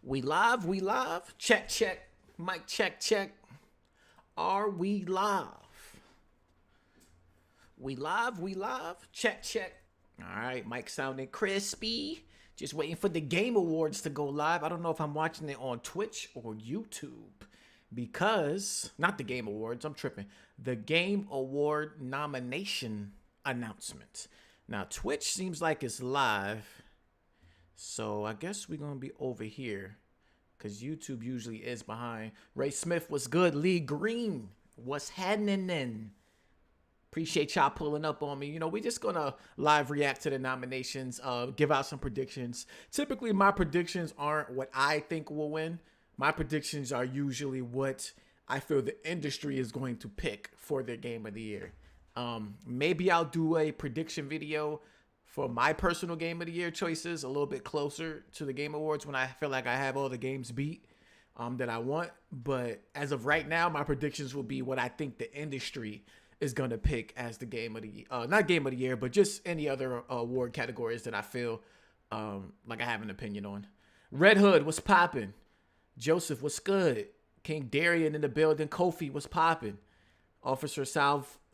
We live, we live. Check, check. Mic check, check. Are we live? We live, we live. Check, check. All right, mic sounding crispy. Just waiting for the Game Awards to go live. I don't know if I'm watching it on Twitch or YouTube because, not the Game Awards, I'm tripping. The Game Award nomination announcement. Now, Twitch seems like it's live. So I guess we're going to be over here because YouTube usually is behind. Ray Smith, what's good? Lee Green, what's happening? Appreciate y'all pulling up on me. You know, we just going to live react to the nominations, give out some predictions. Typically, my predictions aren't what I think will win. My predictions are usually what I feel the industry is going to pick for their game of the year. Maybe I'll do a prediction video for my personal game of the year choices a little bit closer to the Game Awards when I feel like I have all the games beat that I want. But as of right now, my predictions will be what I think the industry is going to pick as the game of the year. Not game of the year, but just any other award categories that I feel like I have an opinion on. Red Hood, what's popping? Joseph, what's good? King Darian in the building. Kofi, what's popping? Officer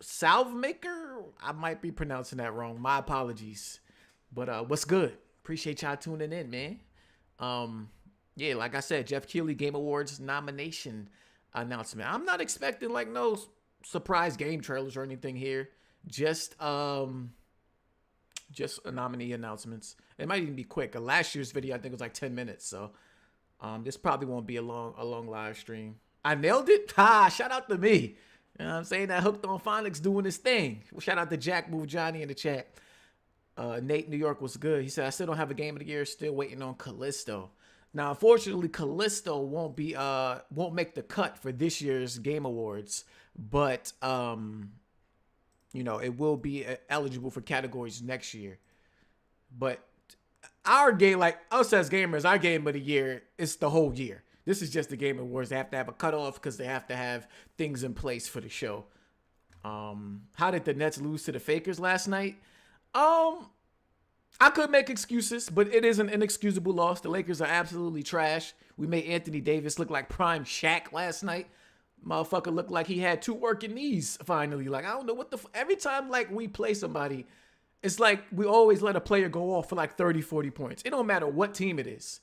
Salvemaker, I might be pronouncing that wrong. My apologies. But what's good? Appreciate y'all tuning in, man. Yeah, like I said, Geoff Keighley Game Awards nomination announcement. I'm not expecting like no surprise game trailers or anything here. Just nominee announcements. It might even be quick. Last year's video I think was like 10 minutes, so this probably won't be a long live stream. I nailed it. Ha! Shout out to me. You know what I'm saying? That Hooked on Phonics doing his thing. Well, shout out to Jack Move Johnny in the chat. Nate New York was good. He said, I still don't have a game of the year. Still waiting on Callisto. Now, unfortunately, Callisto won't make the cut for this year's Game Awards. But, you know, it will be eligible for categories next year. But our game, like us as gamers, our game of the year is the whole year. This is just the Game Awards. They have to have a cutoff because they have to have things in place for the show. How did the Nets lose to the Fakers last night? I could make excuses, but it is an inexcusable loss. The Lakers are absolutely trash. We made Anthony Davis look like prime Shaq last night. Motherfucker looked like he had 2 working knees finally. Like, I don't know what the... Every time, like, we play somebody, it's like we always let a player go off for like 30, 40 points. It don't matter what team it is.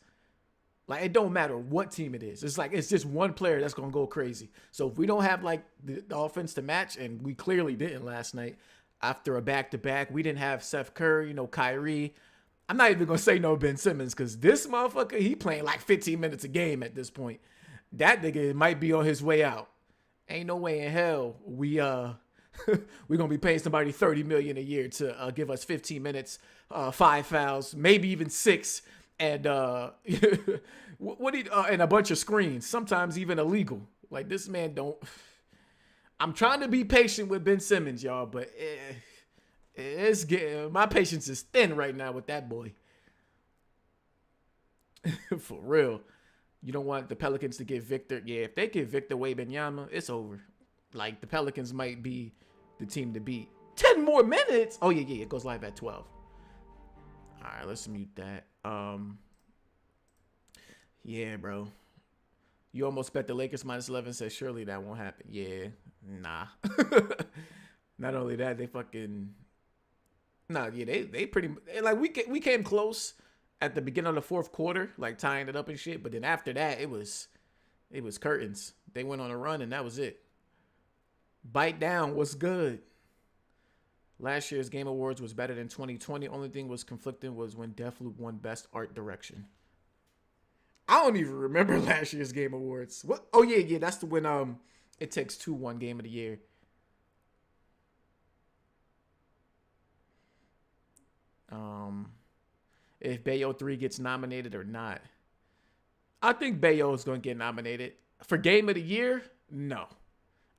Like, it don't matter what team it is. It's like, it's just one player that's going to go crazy. So if we don't have, like, the offense to match, and we clearly didn't last night, after a back-to-back, we didn't have Seth Curry, Kyrie. I'm not even going to say no Ben Simmons, because this motherfucker, he playing like 15 minutes a game at this point. That nigga might be on his way out. Ain't no way in hell we going to be paying somebody $30 million a year to give us 15 minutes, 5 fouls, maybe even 6, and and a bunch of screens, sometimes even illegal. Like, this man don't... I'm trying to be patient with Ben Simmons, y'all, but it's getting... My patience is thin right now with that boy. For real. You don't want the Pelicans to get Victor. Yeah, if they get Victor Wembanyama, it's over. Like, the Pelicans might be the team to beat. 10 more minutes? Oh, yeah. It goes live at 12. All right, let's mute that. Yeah, bro. You almost bet the Lakers minus 11. Says surely that won't happen. Yeah, nah. Not only that, they fucking... Nah, yeah, they pretty... Like, we came close at the beginning of the fourth quarter, like tying it up and shit. But then after that, it was curtains. They went on a run and that was it. Bite down. What's good? Last year's Game Awards was better than 2020. Only thing was conflicting was when Deathloop won Best Art Direction. I don't even remember last year's Game Awards. What? Oh yeah. That's the when It Takes Two won Game of the Year. If Bayo 3 gets nominated or not. I think Bayo is going to get nominated. For Game of the Year? No.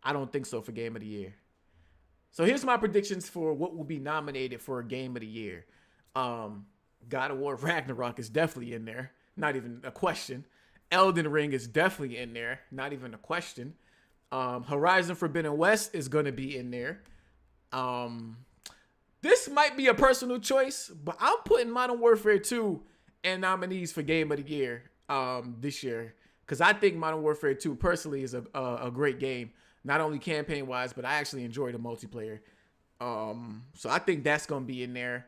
I don't think so for Game of the Year. So here's my predictions for what will be nominated for a Game of the Year. God of War Ragnarok is definitely in there. Not even a question. Elden Ring is definitely in there. Not even a question. Horizon Forbidden West is going to be in there. This might be a personal choice, but I'm putting Modern Warfare 2 and nominees for Game of the Year. this year, because I think Modern Warfare 2 personally is a great game, not only campaign wise, but I actually enjoy the multiplayer. So I think that's gonna be in there.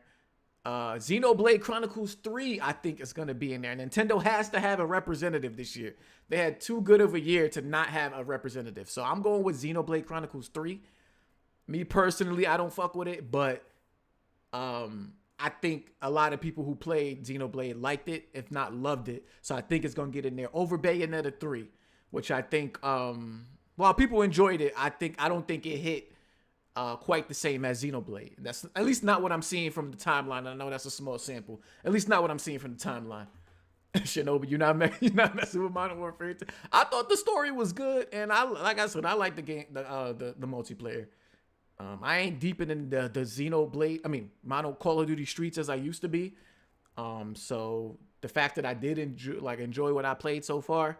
Xenoblade Chronicles 3, I think is gonna be in there. Nintendo has to have a representative this year. They had too good of a year to not have a representative. So I'm going with Xenoblade Chronicles 3. Me personally, I don't fuck with it, but I think a lot of people who played Xenoblade liked it, if not loved it. So I think it's gonna get in there over Bayonetta 3, which I think while people enjoyed it, I don't think it hit quite the same as Xenoblade. That's at least not what I'm seeing from the timeline. I know that's a small sample. At least not what I'm seeing from the timeline. Shinobi, you're not messing with Modern Warfare 2. I thought the story was good, and like I said, I like the game, the multiplayer. I ain't deep in the Xenoblade. I mean, Modern Call of Duty streets as I used to be. So the fact that I did enjoy what I played so far,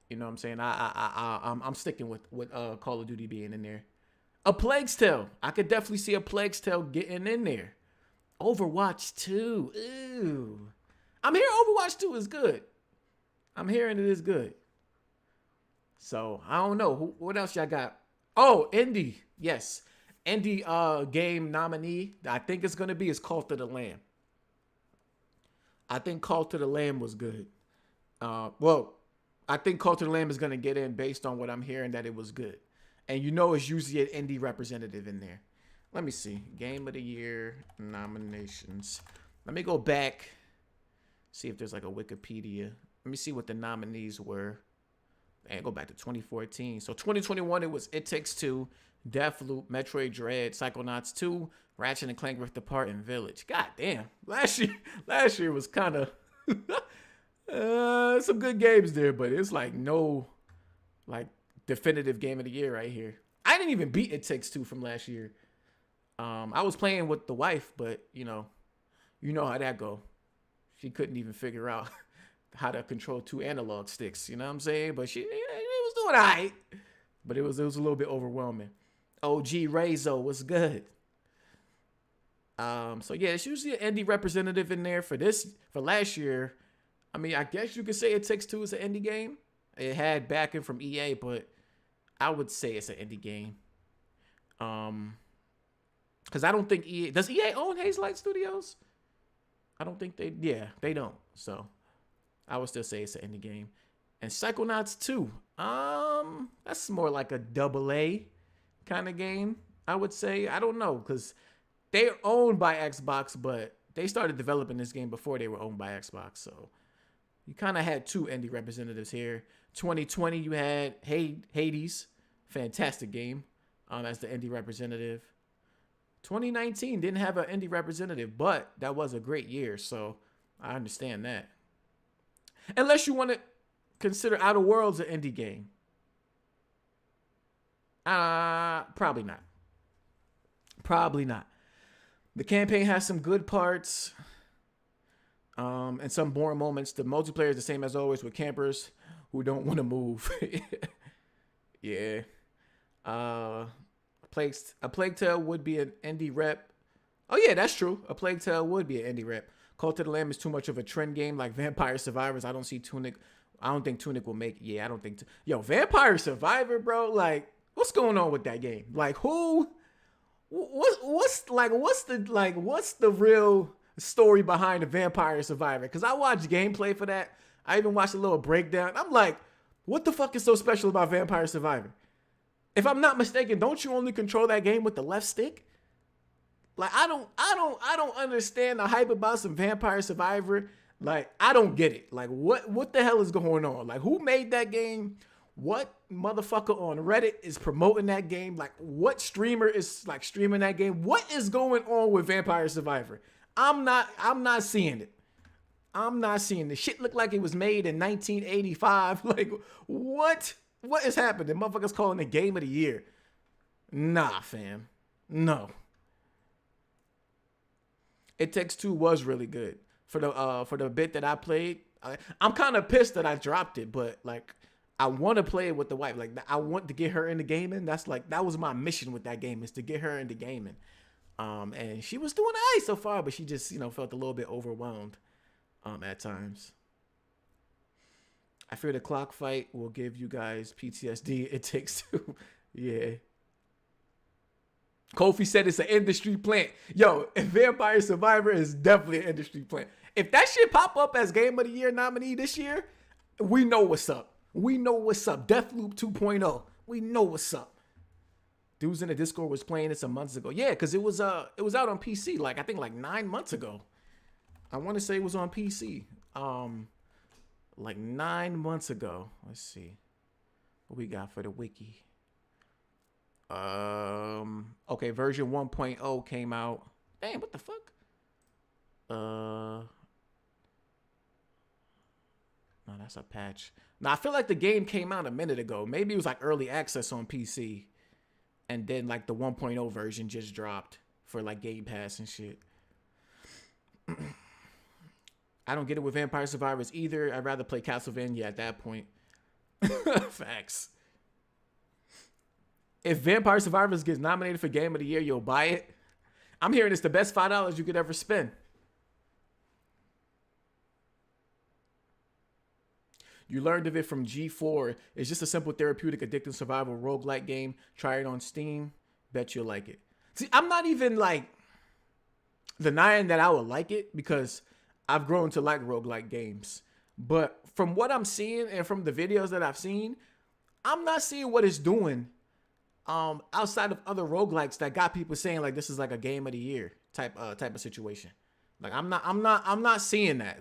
you know what I'm saying? I'm sticking with Call of Duty being in there. A Plague's Tale. I could definitely see a Plague's Tale getting in there. Overwatch 2. Ooh. I'm hearing Overwatch 2 is good. I'm hearing it is good. So, I don't know. What else y'all got? Oh, indie. Yes. Indie game nominee I think it's going to be is Cult of the Lamb. I think Cult of the Lamb was good. Well, I think Cult of the Lamb is going to get in based on what I'm hearing that it was good. And you know it's usually an indie representative in there. Let me see. Game of the Year nominations. Let me go back. See if there's like a Wikipedia. Let me see what the nominees were. And go back to 2014. So 2021, it was It Takes Two, Deathloop, Metroid Dread, Psychonauts 2, Ratchet and Clank Rift Apart, and Village. God damn. Last year was kind of some good games there, but it's like no like definitive game of the year right here. I didn't even beat It Takes Two from last year. I was playing with the wife, but you know how that go. She couldn't even figure out how to control 2 analog sticks. You know what I'm saying? But it was doing all right. But it was a little bit overwhelming. OG Rezo was good. So yeah, it's usually an indie representative in there for last year. I mean, I guess you could say It Takes Two is an indie game. It had backing from EA, but I would say it's an indie game. Because I don't think does EA own Hazelight Studios? I don't think they don't. So I would still say it's an indie game. And Psychonauts 2, that's more like a AA kind of game, I would say. I don't know, because they're owned by Xbox, but they started developing this game before they were owned by Xbox. So you kind of had 2 indie representatives here. 2020, you had Hades, fantastic game, as the indie representative. 2019 didn't have an indie representative, but that was a great year, so I understand that. Unless you want to consider Outer Worlds an indie game. Probably not. Probably not. The campaign has some good parts, and some boring moments. The multiplayer is the same as always with campers who don't want to move. Yeah. A Plague Tale would be an indie rep. Oh yeah, that's true. A Plague Tale would be an indie rep. Cult of the Lamb is too much of a trend game like Vampire Survivors. I don't think Tunic will make. Yeah, I don't think. Yo, Vampire Survivor, bro. Like, what's going on with that game? Like, who? What's the real story behind the Vampire Survivor? Because I watched gameplay for that. I even watched a little breakdown. I'm like, what the fuck is so special about Vampire Survivor? If I'm not mistaken, don't you only control that game with the left stick? Like, I don't understand the hype about some Vampire Survivor. Like, I don't get it. Like, what the hell is going on? Like, who made that game? What motherfucker on Reddit is promoting that game? Like, what streamer is like streaming that game? What is going on with Vampire Survivor? I'm not seeing it. I'm not seeing the shit look like it was made in 1985. Like, what is happening? Motherfuckers calling it game of the year. Nah, fam. No. It Takes Two was really good. For the bit that I played, I'm kind of pissed that I dropped it, but like, I want to play it with the wife. Like, I want to get her into gaming. That was my mission with that game, is to get her into gaming. And she was doing all right so far, but she just, felt a little bit overwhelmed at times. I fear the clock fight will give you guys PTSD. It takes two. Yeah. Kofi said it's an industry plant. Yo, Vampire Survivor is definitely an industry plant. If that shit pop up as Game of the Year nominee this year, we know what's up. We know what's up. Deathloop 2.0. We know what's up. Dudes in the Discord was playing it some months ago. Yeah, because it was out on PC I think 9 months ago. I want to say it was on PC. 9 months ago. Let's see. What we got for the wiki? Okay, version 1.0 came out. Damn, what the fuck? No, that's a patch. Now I feel like the game came out a minute ago. Maybe it was early access on PC, and then the 1.0 version just dropped for Game Pass and shit. I don't get it with Vampire Survivors either. I'd rather play Castlevania at that point. Facts. If Vampire Survivors gets nominated for Game of the Year, you'll buy it. I'm hearing it's the best $5 you could ever spend. You learned of it from G4. It's just a simple therapeutic, addictive survival roguelike game. Try it on Steam. Bet you'll like it. See, I'm not even denying that I would like it because I've grown to like roguelike games. But from what I'm seeing and from the videos that I've seen, I'm not seeing what it's doing outside of other roguelikes that got people saying this is a Game of the Year type of situation. I'm not seeing that.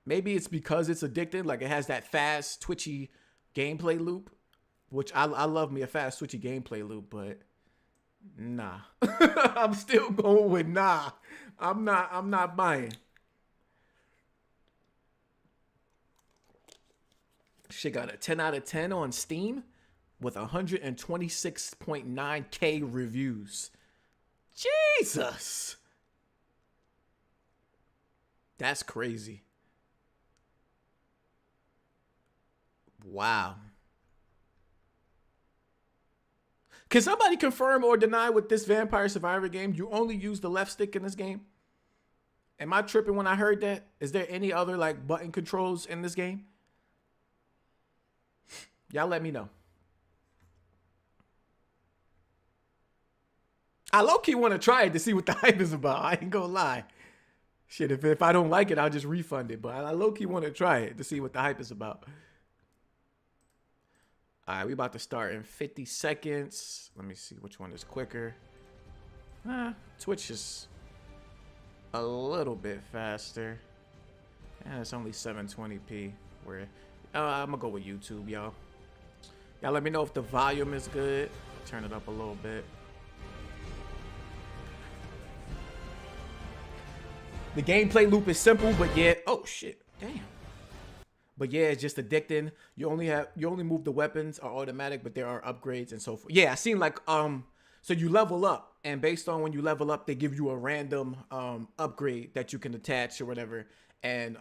Maybe it's because it's addictive. It has that fast, twitchy gameplay loop, which I love me a fast, twitchy gameplay loop, but nah. I'm still going with nah. I'm not buying. Shit got a 10 out of 10 on Steam with 126.9K reviews. Jesus. That's crazy. Wow. Can somebody confirm or deny with this Vampire Survivor game, you only use the left stick in this game? Am I tripping when I heard that? Is there any other button controls in this game? Y'all let me know. I low-key want to try it to see what the hype is about. I ain't gonna lie. Shit, if I don't like it, I'll just refund it. But I low-key want to try it to see what the hype is about. All right, we about to start in 50 seconds. Let me see which one is quicker. Twitch is a little bit faster. And it's only 720p. I'm gonna go with YouTube, y'all. Y'all let me know if the volume is good. Turn it up a little bit. The gameplay loop is simple, but yeah. Oh shit, damn. But yeah, it's just addicting. You only move the weapons are automatic, but there are upgrades and so forth. Yeah, I seen so you level up, and based on when you level up, they give you a random upgrade that you can attach or whatever, and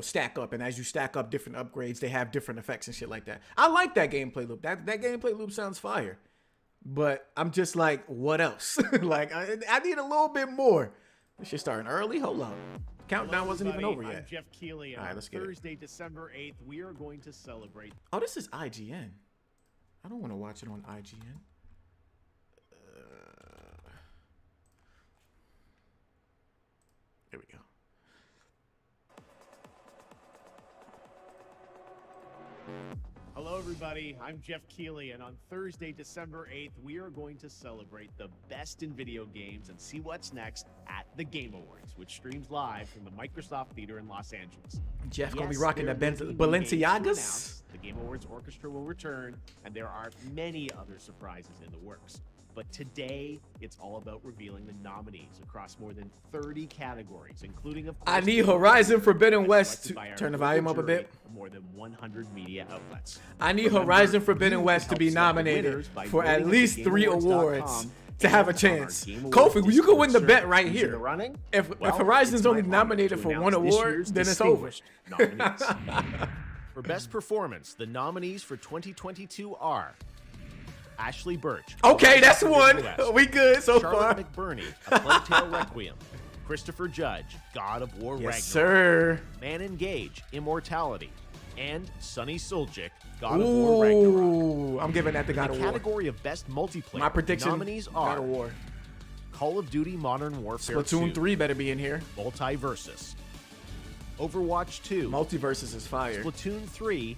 stack up. And as you stack up different upgrades, they have different effects and shit like that. I like that gameplay loop. That gameplay loop sounds fire. But I'm just what else? I need a little bit more. This shit starting early. Hold on. Countdown wasn't even over yet. I'm Geoff Keighley. All right, let's get Thursday, December 8th, we are going to celebrate. Oh, this is IGN. I don't want to watch it on IGN. Here we go. Hello, everybody. I'm Geoff Keighley, and on Thursday, December 8th, we are going to celebrate the best in video games and see what's next at the Game Awards, which streams live from the Microsoft Theater in Los Angeles. Jeff gonna be rocking the Balenciagas. The Game Awards Orchestra will return, and there are many other surprises in the works. But today, it's all about revealing the nominees across more than 30 categories, including, of course, I need Horizon Forbidden West to turn the volume up a bit. More than 100 media outlets. I need Horizon Forbidden West to be nominated for at least 3 awards to have a chance. Kofi, you can win the bet right here. If Horizon's only nominated for 1 award, then it's over. For Best Performance, the nominees for 2022 are Ashley Birch. Okay, that's one. We good so far. Charlotte McBurney, A Plague Tale Requiem. Christopher Judge, God of War Ragnarok. Yes, sir. Man Engage, Immortality. and Sunny Suljic, God of War Ragnarok. Ooh, I'm giving that to God In of the War. category of Best Multiplayer, My prediction, nominees God are of War. Call of Duty Modern Warfare Splatoon 2, 3 better be in here. Multiversus, Overwatch 2, Multiversus is fire. Splatoon 3,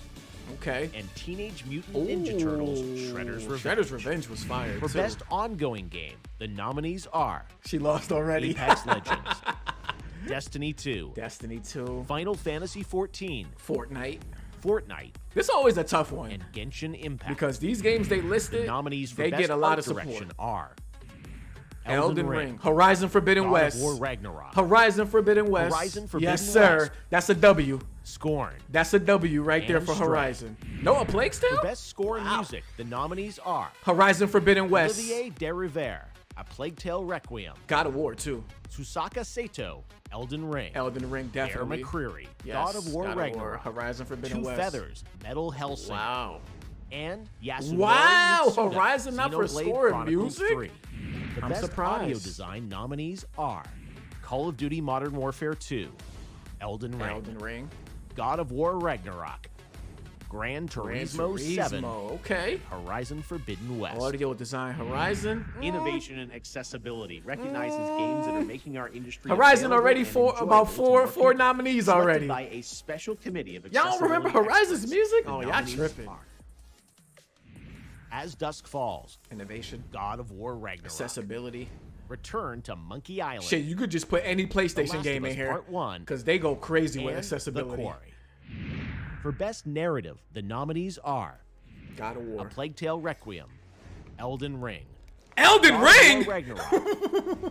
Okay. and Teenage Mutant Ninja Turtles Shredder's Revenge. Shredder's Revenge was fire, For too. Best Ongoing Game, the nominees are She lost already. Apex Legends, Destiny 2, Destiny 2. Final Fantasy 14, Fortnite. Fortnite, This is always a tough one. and Genshin Impact. Because these games they The listed, nominees for they Best get a lot Art of support. Direction are Elden Ring. Horizon Forbidden God West. of War Ragnarok, Horizon Forbidden West. Horizon Forbidden yes, sir. West. That's a W. Scorn. That's a W right there And for Stray. Horizon. Noah Plague For Tale? Best Score in Music, the nominees are Horizon Forbidden West. Olivier de Rivere, A Plague Tale Requiem, God of War, too. Susaka Sato, Elden Ring, Elden Ring, Bear definitely. McCreary, Yes, God of War God of Ragnarok, Horizon Forbidden Two West. Feathers, Metal Hellsinger, Wow. and Yasunori Wow, Mitsuda, Horizon not for Xenoblade score and Chronicles music? 3. The I'm Best surprised. Audio Design nominees are Call of Duty Modern Warfare 2, Elden Ring, Elden Ring. God of War Ragnarok, Gran Turismo 7, Okay. Horizon Forbidden West. Audio design Horizon. Innovation and accessibility recognizes games that are making our industry Horizon available already and about enjoyable to four more people. nominees Selected already. by a special committee of Y'all don't remember accessibility Horizon's experts. music? The Oh, y'all nominees tripping. are As Dusk Falls, Innovation. God of War Ragnarok, Accessibility. Return to Monkey Island, Shit, you could just put any The PlayStation Last game of in Us here. Part 1, Because they go crazy with and accessibility. The Quarry. For Best Narrative, the nominees are God of A War. Plague Tale Requiem, Elden Ring, Elden God of War Ring? Ragnarok,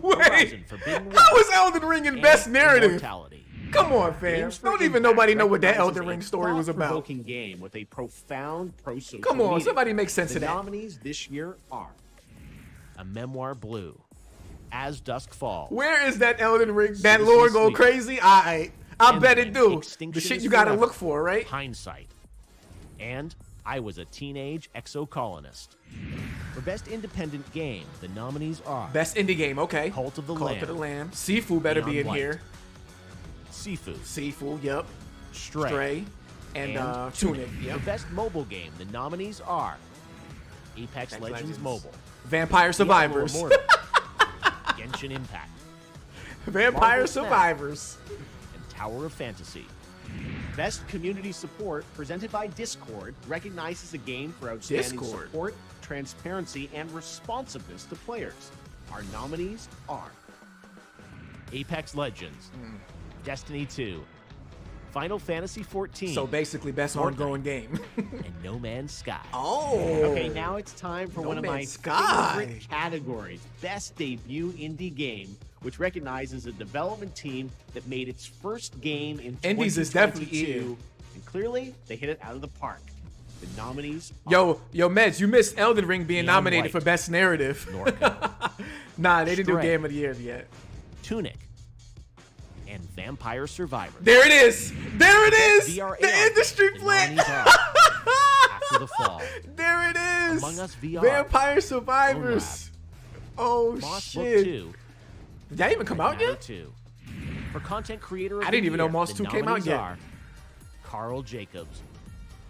Wait. Horizon Forbidden West, How is Elden Ring in and Best Narrative? Immortality. Come on, fam. Games for Don't even Impact nobody know what that recognizes Elden a Ring story was about. thought-provoking game with a profound pro-social Come on, meaning. somebody make sense The of that. nominees this year are A Memoir Blue, As Dusk Falls, Where is that Elden Ring? That Citizen lore go Sleep. crazy? I bet it Endling, do. The Extinction shit is you gotta Forever, look for, right? Hindsight, and I Was a Teenage Exocolonist. For Best Independent Game, the nominees are Best indie game, okay. Cult of the Cult Lamb, of the Lamb. Sifu better be Beyond in Light, here. Sifu, Sifu, yep. Stray, Stray. And Tunic, yep. For Best Mobile Game, the nominees are Apex Apex Legends Legends. Mobile, Vampire Survivors. Diablo Immortal, Genshin Impact, Vampire Marvel Snap. Survivors. and Tower of Fantasy. Best Community Support, presented by Discord, recognizes a game for outstanding Discord. support, transparency, and responsiveness to players. Our nominees are Apex Legends, Destiny 2, Final Fantasy 14, So basically, best Fortnite. ongoing game. and No Man's Sky. Oh. Okay, now it's time for No one of my Man's Sky. favorite categories, Best Debut Indie Game, which recognizes a development team that made its first game in Indies is definitely 2022, eating. and clearly they hit it out of the park. The nominees are Yo, Meds, you missed Elden Ring being Beyond nominated Light. for Best Narrative. Norco, Nah, they didn't do Stray. Game of the Year yet. Tunic, and Vampire Survivors. There it is. There it is. VRAR, The industry the flip. nominees are After the Fall, There it is. Among Us VR, Vampire Survivors. Oh Moss Book shit. 2, Did that even come out Matter yet? 2. For Content Creator of I the didn't even know Year, Moss the 2 came out nominees yet. are Carl Jacobs,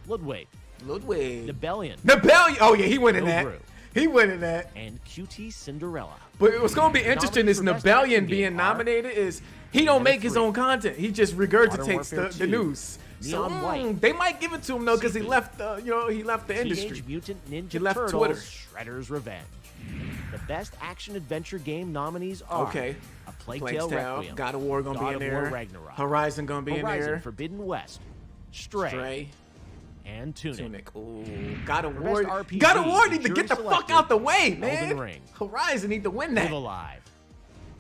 Ludwig, Ludwig. Rebellion, Nebellion. Oh yeah, he winning Bill that. Brew. He winning that. and QT Cinderella. But what's gonna be interesting is Nominees for Best Action Nebellion being Game are nominated is he don't make his 3, own content. He just Modern regurgitates Warfare the 2, news. So Neon White, they might give it to him though because he Sifu, left he left the industry. Teenage Mutant Ninja He left Turtles, Twitter. Shredder's Revenge. The Best Action Adventure Game nominees are Okay. A Plague Plague Tale Tale, Requiem, God of War gonna God be in of there. War Ragnarok, Horizon gonna be in Horizon there. Forbidden West, Stray, Stray. and Tunic. Tunic. Ooh, God of For War. Best RPG, God of War the need to get the jury fuck selected out the way, man. Elden Ring, Horizon need to win Live that. Alive,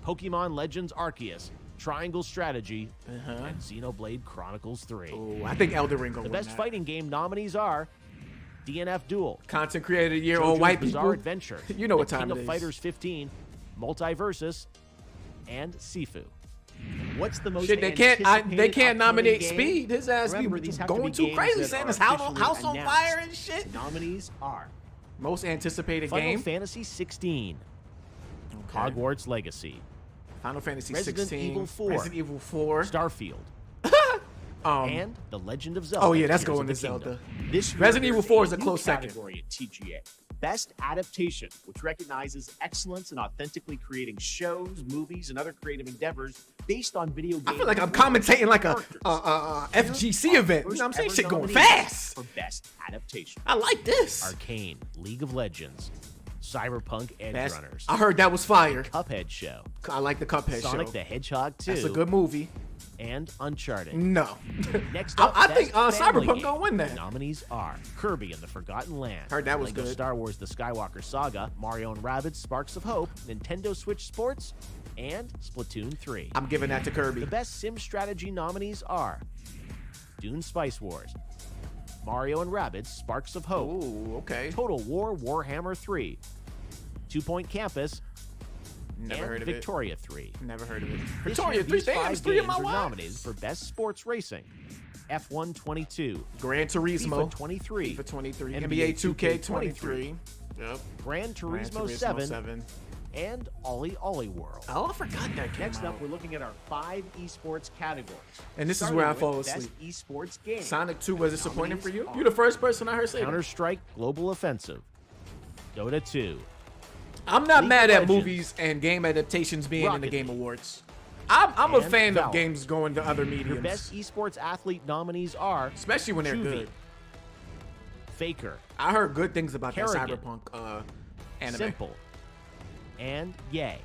Pokemon Legends Arceus, Triangle Strategy, Uh-huh. and Xenoblade Chronicles 3. Ooh, I think Elden Ring gonna The win Best that. Fighting Game nominees are DNF Duel, Content Creator of the Year, JoJo's all white Bizarre people. Adventure, You know what The time King it of is. Fighters 15, Multiversus, and Sifu. What's the most Shit, they can't anticipated nominate upcoming game? Speed. His ass Remember, be these have to going be too games crazy, that saying are his house officially on announced. fire and shit. Nominees are Most anticipated Final game. Fantasy 16, Okay. and The Legend of Zelda. Oh yeah, that's Tears going of to the Kingdom. Zelda. This year, Resident Evil there's 4 is a new close second. category at TGA. Best Adaptation, which recognizes excellence in authentically creating shows, movies, and other creative endeavors based on video games. I feel like I'm commentating like a FGC event. You know what I'm saying? Shit going fast. For Best Adaptation. I like this. Arcane, League of Legends, Cyberpunk Edge Runners. I heard that was fire. Cuphead Show. I like the Cuphead Sonic show. the Hedgehog 2. That's a good movie. And Uncharted. No. Next up, I think Best Family Cyberpunk Game. gonna win that. The nominees are Kirby and the Forgotten Land. Heard that was Lego good. Star Wars The Skywalker Saga, Mario and Rabbids Sparks of Hope, Nintendo Switch Sports, and Splatoon 3. I'm giving that to Kirby. The Best Sim Strategy nominees are Dune Spice Wars, Mario and Rabbids Sparks of Hope, Ooh, okay. Total War Warhammer 3, 2 Point Campus, Never and heard of Victoria 3. it. Never heard of it. This Victoria year, 3, these damn, 5 it's 3 of games my are wives. nominated for Best Sports Racing, F1 22, Gran Turismo. FIFA 23, FIFA 23. NBA NBA 2K 23. Yep. Gran Turismo, 7, and Ollie Ollie World. Oh, I forgot that came Next out. up, we're looking at our 5 esports categories. And this is Starting where I with fall Best asleep. esports game. Sonic 2 was disappointing for you? Nominees You're the first person I heard say that. Counter-Strike Global Offensive, Dota 2, I'm not League mad of at Legends. movies and game adaptations being in the Rocket Game League. Awards. I'm a And fan Valorant. of games going to other Your mediums, Best esports athlete nominees are especially when they're Juvie, good. Faker, I heard good things about that Kerrigan. Cyberpunk anime. Simple, and Yay.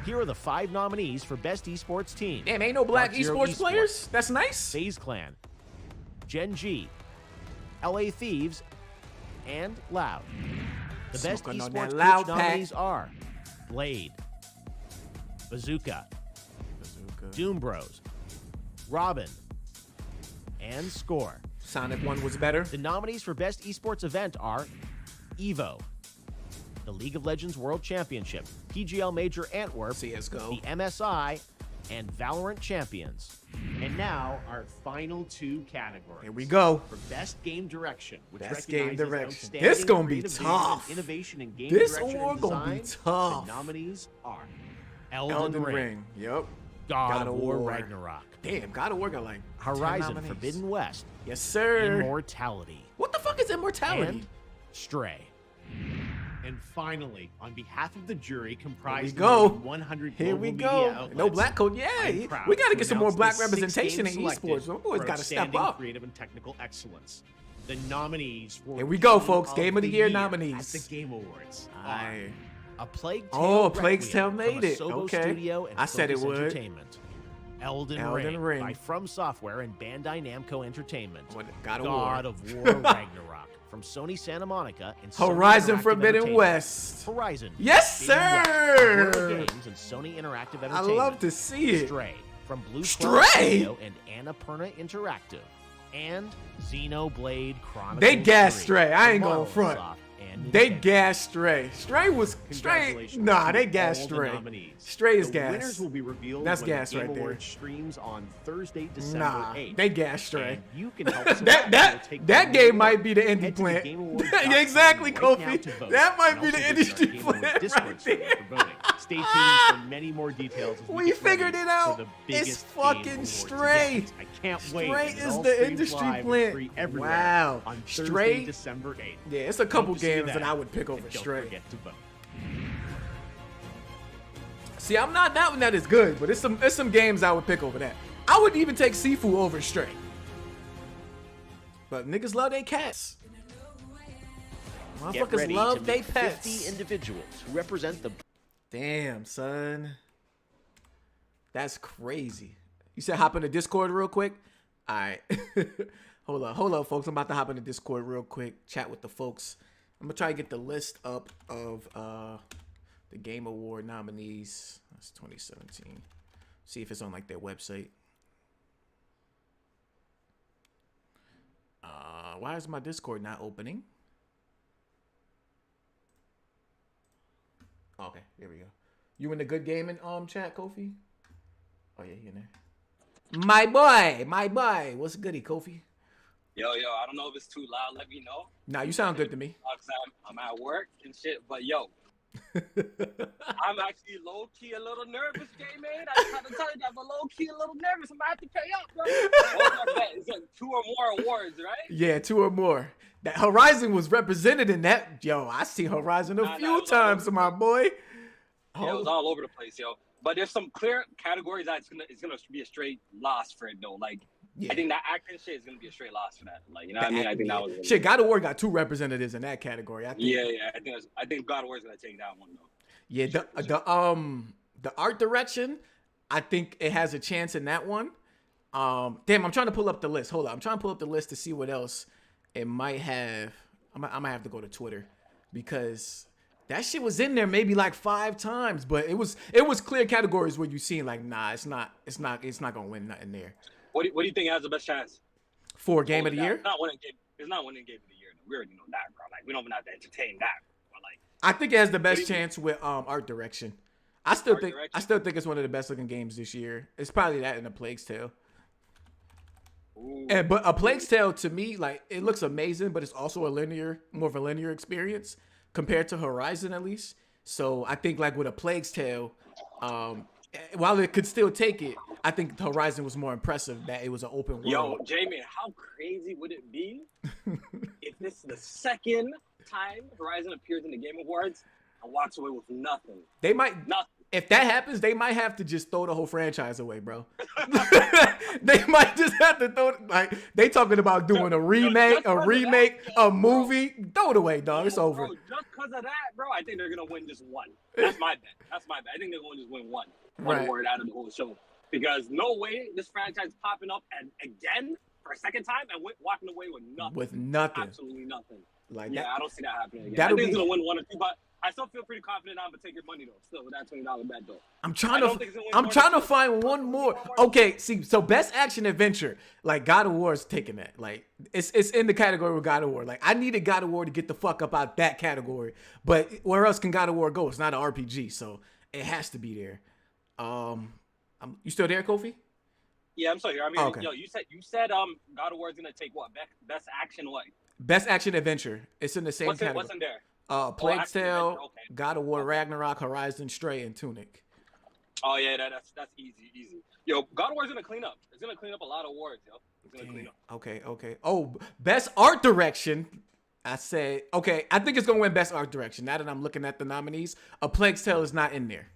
Here are the 5 nominees for Best Esports Team. Damn, ain't no black Dark Zero esports players? That's nice. FaZe Clan, Gen G, LA Thieves, and Loud. The Best Smoking on Esports that Twitch Loud pack. nominees are Blade, Bazooka, Doom Bros, Robin, and Score. Sonic 1 was better. The nominees for Best Esports Event are EVO, the League of Legends World Championship, PGL Major Antwerp, CSGO. the MSI, and Valorant Champions. And now, our final 2 categories. Here we go. For Best Game Direction, which Best Game recognizes Direction. outstanding This gonna be creative vision tough. and innovation in game This direction award and gonna be design. tough. The nominees are Elden Ring, Yep. God of War Ragnarok, Damn, God of War got like 10 Horizon nominees. Forbidden West, Yes, sir. Immortality, What the fuck is immortality? and Stray. And finally, on behalf of the jury, comprised go. of 100 Here global we media go. outlets, No black code. Yeah, I'm proud we got to to get some more announce black the 6 representation in games selected esports. Those boys for got to step outstanding up. creative and technical excellence. The nominees for Here we go, Game folks. Game of the Year Year nominees. at the Game Awards are Aye. A Plague Tale. Oh, Plague's Requiem Tale from made it. Asobo Okay. Studio and I said it Focus would. Entertainment. Elden Ring by From Software and Bandai Namco Entertainment. What, God of God War. of War Ragnarok from Sony Santa Monica and Sony Horizon Interactive Forbidden Entertainment. West. Horizon. Yes, Forbidden West sir. from Guerrilla Games and Sony Interactive I Entertainment. love to see it. Stray from Blue Stray? Studio and Annapurna Interactive. And Xenoblade Chronicles They gassed 3 Stray. I ain't from gonna front. Microsoft and They Nintendo. gassed Stray. Stray was Stray. Congratulations Nah, to they gassed all the Stray. nominees. Stray is The gas. winners will be revealed That's when gas the Game right there. Awards streams on Thursday, December Nah, 8th. they gassed Stray. And you can help us That game might be the indie Head to plant. thegameawards.com exactly, right now Kofi. to vote. That might And be the also visit our industry Game Awards plant Discord right server there. for voting. Stay tuned for many more details as We get figured ready it out. for the It's biggest fucking Game Awards Stray. yet. I can't wait. Stray and it is all the streams industry live and plant. free everywhere Wow. on Stray? Thursday, December 8th. Yeah, it's a couple Hope to see you games that then. I would pick over And don't Stray. forget to vote. See, I'm not that one that is good, but it's some games I would pick over that. I would even take Sifu over Stray. But niggas love they cats. Get Motherfuckers ready love to they meet pets. 50 individuals who represent the Damn, son. That's crazy. You said hop in the Discord real quick? All right. Hold up, folks. I'm about to hop in the Discord real quick. Chat with the folks. I'm going to try to get the list up of the Game Award nominees. That's 2017. See if it's on like their website. Why is my Discord not opening? Okay, there we go. You in the good gaming chat, Kofi? Oh yeah, you in there. My boy. What's goody, Kofi? Yo, I don't know if it's too loud. Let me know. Nah, you sound good to me. I'm at work and shit, but yo, I'm actually low key a little nervous, J-Man. I tried to tell you that, but low key a little nervous. I'm gonna have to pay up, bro. What was that? It's like 2 or more awards, right? Yeah, 2 or more. That Horizon was represented in that. Yo, I see Horizon a few times, my boy. Yeah, it was all over the place, yo. But there's some clear categories that it's gonna be a straight loss for it though. Like Yeah. I think that acting shit is gonna be a straight loss for that. Like you know what I mean? I think that was shit. God of War got 2 representatives in that category. I think. Yeah. I think God of War is gonna take that one though. Yeah, the art direction, I think it has a chance in that one. Damn, I'm trying to pull up the list. Hold on, I'm trying to pull up the list to see what else it might have. I might have to go to Twitter because that shit was in there maybe like 5 times, but it was clear categories where you seen like, nah, it's not gonna win nothing there. What do you think has the best chance for game of the year? It's not winning game of the year. We already know that, bro. Like we don't even have to entertain that. But like I think it has the best chance with art direction. I still think it's one of the best looking games this year. It's probably that and A Plague's Tale. But A Plague's Tale to me, like it looks amazing, but it's also more of a linear experience compared to Horizon at least. So I think like with A Plague's Tale, while it could still take it, I think Horizon was more impressive that it was an open world. Yo, Jamie, how crazy would it be if this is the second time Horizon appears in the Game Awards and walks away with nothing? They might nothing. If that happens, they might have to just throw the whole franchise away, bro. They might just have to throw like they talking about doing a remake, a movie. Throw it away, dog. It's over. Bro, just because of that, bro, I think they're gonna win just one. That's my bet. I think they're gonna just win one award out of the whole show. Because no way this franchise popping up and again for a second time and walking away with nothing. With nothing. Absolutely nothing. Like yeah, I don't see that happening again. I think it's gonna win 1 or 2, but I still feel pretty confident I'm gonna take your money though. Still with that $20 bet though. I'm trying to find one more. Okay, see, so best action adventure, like God of War is taking that. Like it's in the category with God of War. Like I needed God of War to get the fuck up out that category. But where else can God of War go? It's not an RPG, so it has to be there. You still there, Kofi? Yeah, I'm still here. I mean, okay. Yo, you said God of War is gonna take what? Best action what? Best action adventure. It's in the same category. What's in there? Plague's Tale, okay. God of War, Ragnarok, Horizon, Stray, and Tunic. Oh yeah, that's easy. Yo, God of War is gonna clean up. It's gonna clean up a lot of awards, yo. It's gonna clean up. Okay. Oh, best art direction. I said okay. I think it's gonna win best art direction. Now that I'm looking at the nominees, A Plague's Tale is not in there.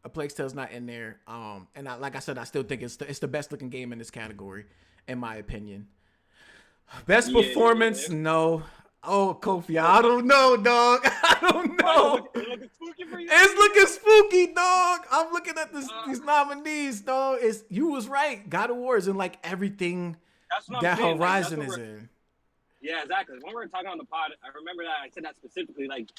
A Plague's Tale is not in there. And like I said, I still think it's the best looking game in this category, in my opinion. Best performance, no. Oh, Kofi, I don't know, dog. I don't know. It's looking spooky, dog. I'm looking at these nominees, dog. You was right. God of War is in like everything that Horizon is in. Yeah, exactly. When we were talking on the pod, I remember that I said that specifically. Like,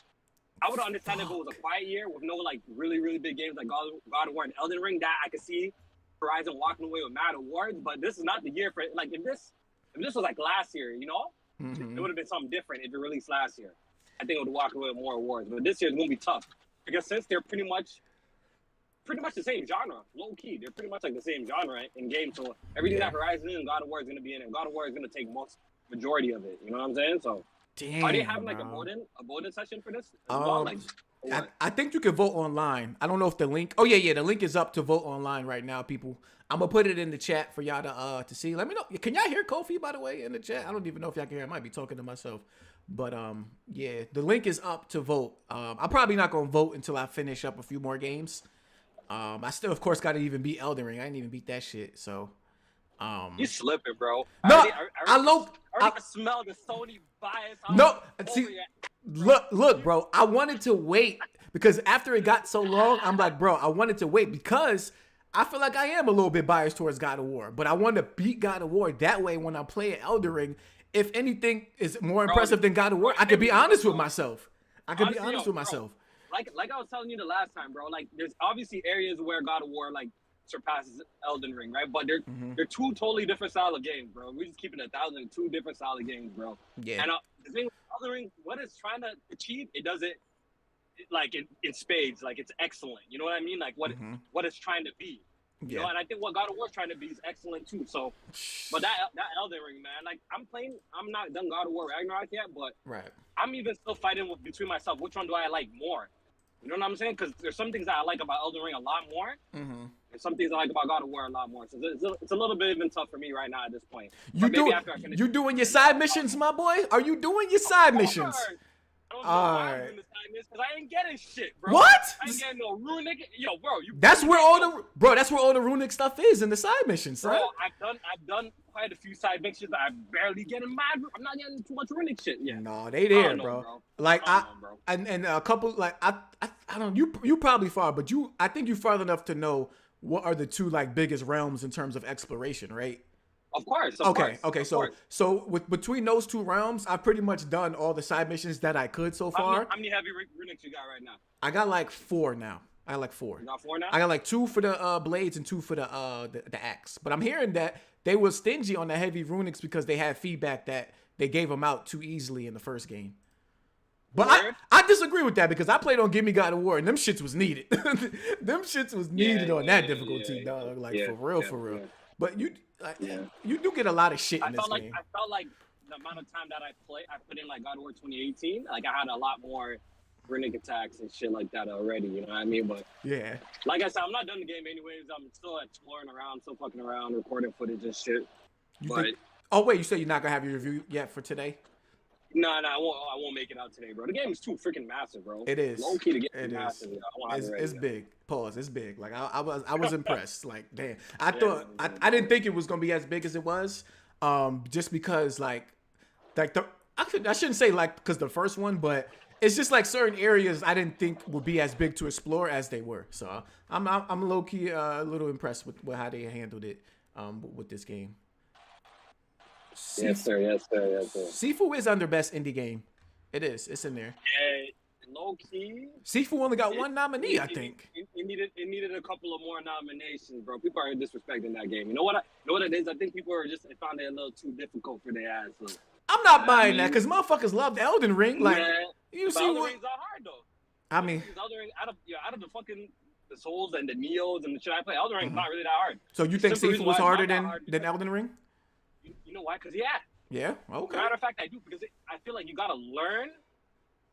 I would understand if it was a quiet year with no like really, really big games like God of War and Elden Ring. That I could see Horizon walking away with mad awards. But this is not the year for it. Like, if this was like last year, you know. Mm-hmm. It would have been something different if it released last year. I think it would walk away with more awards. But this year it's gonna be tough because since they're pretty much the same genre, low key, they're pretty much like the same genre in games. So everything that Horizon and God of War is gonna be in, and God of War is gonna take majority of it. You know what I'm saying? So are they having like a voting session for this? I think you can vote online. I don't know if the link. Oh yeah, the link is up to vote online right now, people. I'm gonna put it in the chat for y'all to see. Let me know. Can y'all hear Kofi, by the way, in the chat? I don't even know if y'all can hear. I might be talking to myself. But yeah, the link is up to vote. I'm probably not gonna vote until I finish up a few more games. I still, of course, gotta even beat Elden Ring. I didn't even beat that shit. So you slipping, bro. No, I can smell the Sony bias. See, look, bro. I wanted to wait because after it got so long, I'm like, bro, I wanted to wait because I feel like I am a little bit biased towards God of War, but I want to beat God of War. That way, when I play Elden Ring, if anything is more impressive than God of War, I could be honest with myself. Like I was telling you the last time, bro. Like, there's obviously areas where God of War like surpasses Elden Ring, right? But they're two totally different style of games, bro. We're just keeping 1,000, two different style of games, bro. Yeah. And the thing with Elden Ring, what it's trying to achieve, it does it like in spades. Like, it's excellent. You know what I mean? Like what it's trying to be. You know, and I think what God of War is trying to be is excellent too. So, but that Elden Ring, man, like I'm not done God of War Ragnarok yet, but I'm even still fighting between myself. Which one do I like more? You know what I'm saying? Because there's some things that I like about Elden Ring a lot more, Mm-hmm. and some things I like about God of War a lot more. So it's a little bit even tough for me right now at this point. You But maybe do after I finish, you doing your side missions, my boy? Are you doing your side missions? I don't know All why I'm right. doing this time because I ain't getting shit, bro. What? I ain't getting no runic. Yo, bro, That's where all the runic stuff is in the side missions, son. Bro, I've done quite a few side missions. I'm barely getting mad. I'm not getting too much runic shit yet. No, they there, know, bro. Like and a couple like I don't you probably far, but I think you're farther enough to know what are the two like biggest realms in terms of exploration, right? Of course. Okay. Of course. So with between those two realms, I've pretty much done all the side missions that I could so far. How many heavy runics you got right now? I got like 4 now. I got like 4. You got 4 now? I got like 2 for the blades and 2 for the axe. But I'm hearing that they were stingy on the heavy runics because they had feedback that they gave them out too easily in the first game. But I disagree with that because I played on Gimme God of War and them shits was needed. Them shits was needed on that difficulty, dog. Like for real. But you do get a lot of shit in this game. I felt like the amount of time that I put in like God of War 2018, like I had a lot more runic attacks and shit like that already, you know what I mean? But yeah, like I said, I'm not done the game anyways. I'm still exploring around, still fucking around, recording footage and shit. Oh wait, you said you're not gonna have your review yet for today? No, I won't make it out today, bro. The game is too freaking massive, bro. It is. Low key to get it massive. It's big. Pause. It's big. Like I was impressed. Like damn, I didn't think it was gonna be as big as it was. Just because I shouldn't say like because the first one, but it's just like certain areas I didn't think would be as big to explore as they were. So I'm low key a little impressed with how they handled it with this game. Yes, sir. Sifu is under best indie game. It is. It's in there. Yeah, low key. Sifu only got 1 nominee, I think. It needed a couple of more nominations, bro. People are disrespecting that game. You know what it is? I think people are just found it a little too difficult for their ass. So, I'm not buying that because motherfuckers love Elden Ring. Like you see Elden what? Ring's not hard though. I mean, Elden Ring out of the fucking the Souls and the Neos and the shit I play, Elden Ring's not really that hard. So you think Sifu was harder than Elden Ring? You know why? Because Yeah. Okay. Matter of fact, I do because I feel like you gotta learn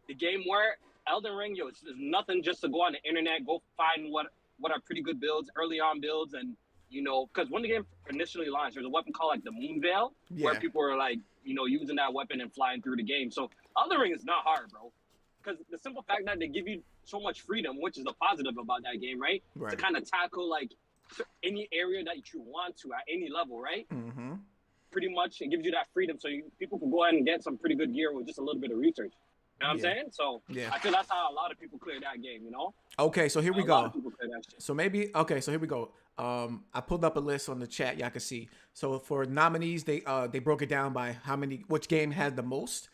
the game more. Elden Ring, it's nothing just to go on the internet, go find what are pretty good builds, early on builds, and because when the game initially launched, there's a weapon called like the Moon Veil, where people are like, using that weapon and flying through the game. So Elden Ring is not hard, bro. Because the simple fact that they give you so much freedom, which is the positive about that game, right? To kind of tackle like any area that you want to at any level, right? Mm-hmm. Pretty much, it gives you that freedom, so people can go ahead and get some pretty good gear with just a little bit of research. You know what I'm saying? So I feel that's how a lot of people clear that game. Okay, so here we go. So here we go. I pulled up a list on the chat. Y'all can see. So for nominees, they broke it down by which game had the most.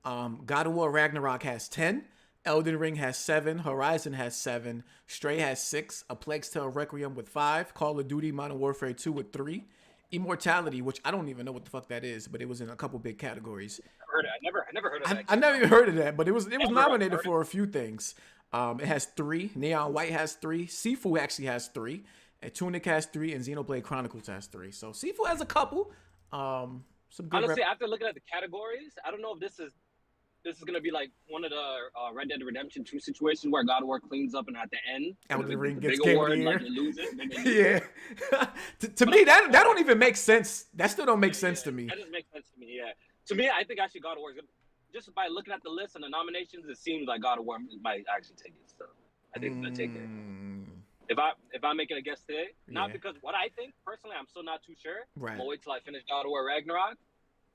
God of War Ragnarok has 10. Elden Ring has 7. Horizon has 7. Stray has 6. A Plague's Tale Requiem with 5. Call of Duty Modern Warfare 2 with 3. Immortality, which I don't even know what the fuck that is, but it was in a couple big categories. I never heard of that. I never even heard of that, but it was nominated for a few things. It has 3. Neon White has 3. Sifu actually has 3. And Tunic has 3, and Xenoblade Chronicles has 3. So Sifu has a couple. Some good. Honestly, after looking at the categories, I don't know if this is gonna be like one of the Red Dead Redemption 2 situations where God of War cleans up and at the end, Elden Ring gets big award, Game of the Year. like you lose it. Yeah. to me, that don't even make sense. That still don't make sense to me. That doesn't make sense to me. Yeah. To me, I think actually God of War is gonna, just by looking at the list and the nominations, it seems like God of War might actually take it. So I think it's gonna take it. If I'm making a guess today, not because what I think personally, I'm still not too sure. Right. I'm gonna wait till I finish God of War Ragnarok.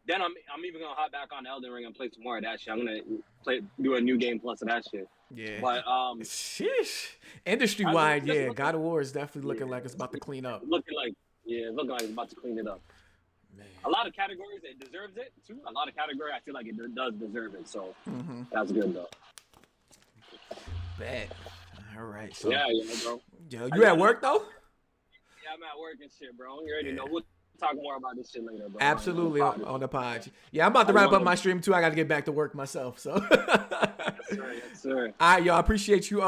Then I'm even gonna hop back on Elden Ring and play some more of that shit. I'm gonna do a new game plus of that shit. Yeah. But sheesh. Industry wide, God of War is definitely looking like it's about to clean up. Looking like it's about to clean it up. Man. A lot of categories it deserves it too. A lot of categories I feel like it does deserve it. So that's good though. Bet. All right. So yeah, bro. Yo, you at work though? Yeah, I'm at work and shit, bro. You already know. We'll talk more about this shit later, bro. Absolutely on the pod. Yeah, I'm about to wrap up my stream too. I got to get back to work myself. So. Yes, sir. All right, y'all. Appreciate you.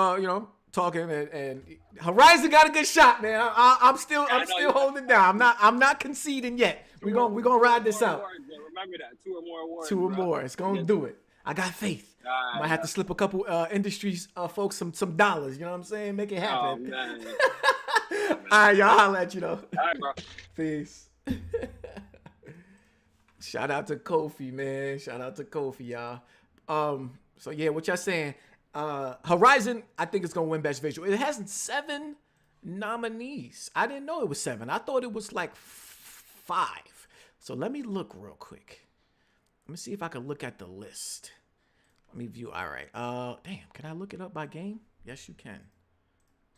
Talking and Horizon got a good shot, man. I'm still holding it down. I'm not conceding yet. We're gonna ride this out. Remember that 2 or more awards. 2 or more. It's gonna do it. I got faith. Might have to slip a couple industries folks some dollars. You know what I'm saying? Make it Oh happen. man. All right, y'all. I'll let you know. All right, bro. Peace. Shout out to Kofi, man. Shout out to Kofi, y'all. So yeah, what y'all saying? Horizon, I think it's gonna win Best Visual. It has 7 nominees. I didn't know it was 7. I thought it was like 5. So let me look real quick. Let me see if I can look at the list. Let me view. All right. Damn. Can I look it up by game? Yes, you can.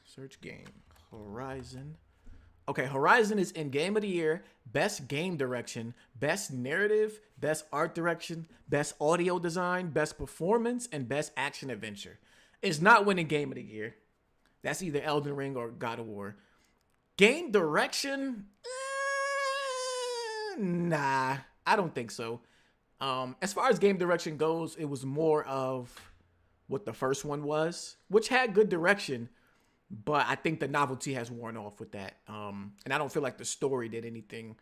Search game. Horizon. Okay, Horizon is in Game of the Year, Best Game Direction, Best Narrative, Best Art Direction, Best Audio Design, Best Performance, and Best Action Adventure. It's not winning Game of the Year. That's either Elden Ring or God of War. Game Direction? Nah, I don't think so. As far as Game Direction goes, it was more of what the first one was, which had good direction. But I think the novelty has worn off with that. And I don't feel like the story did anything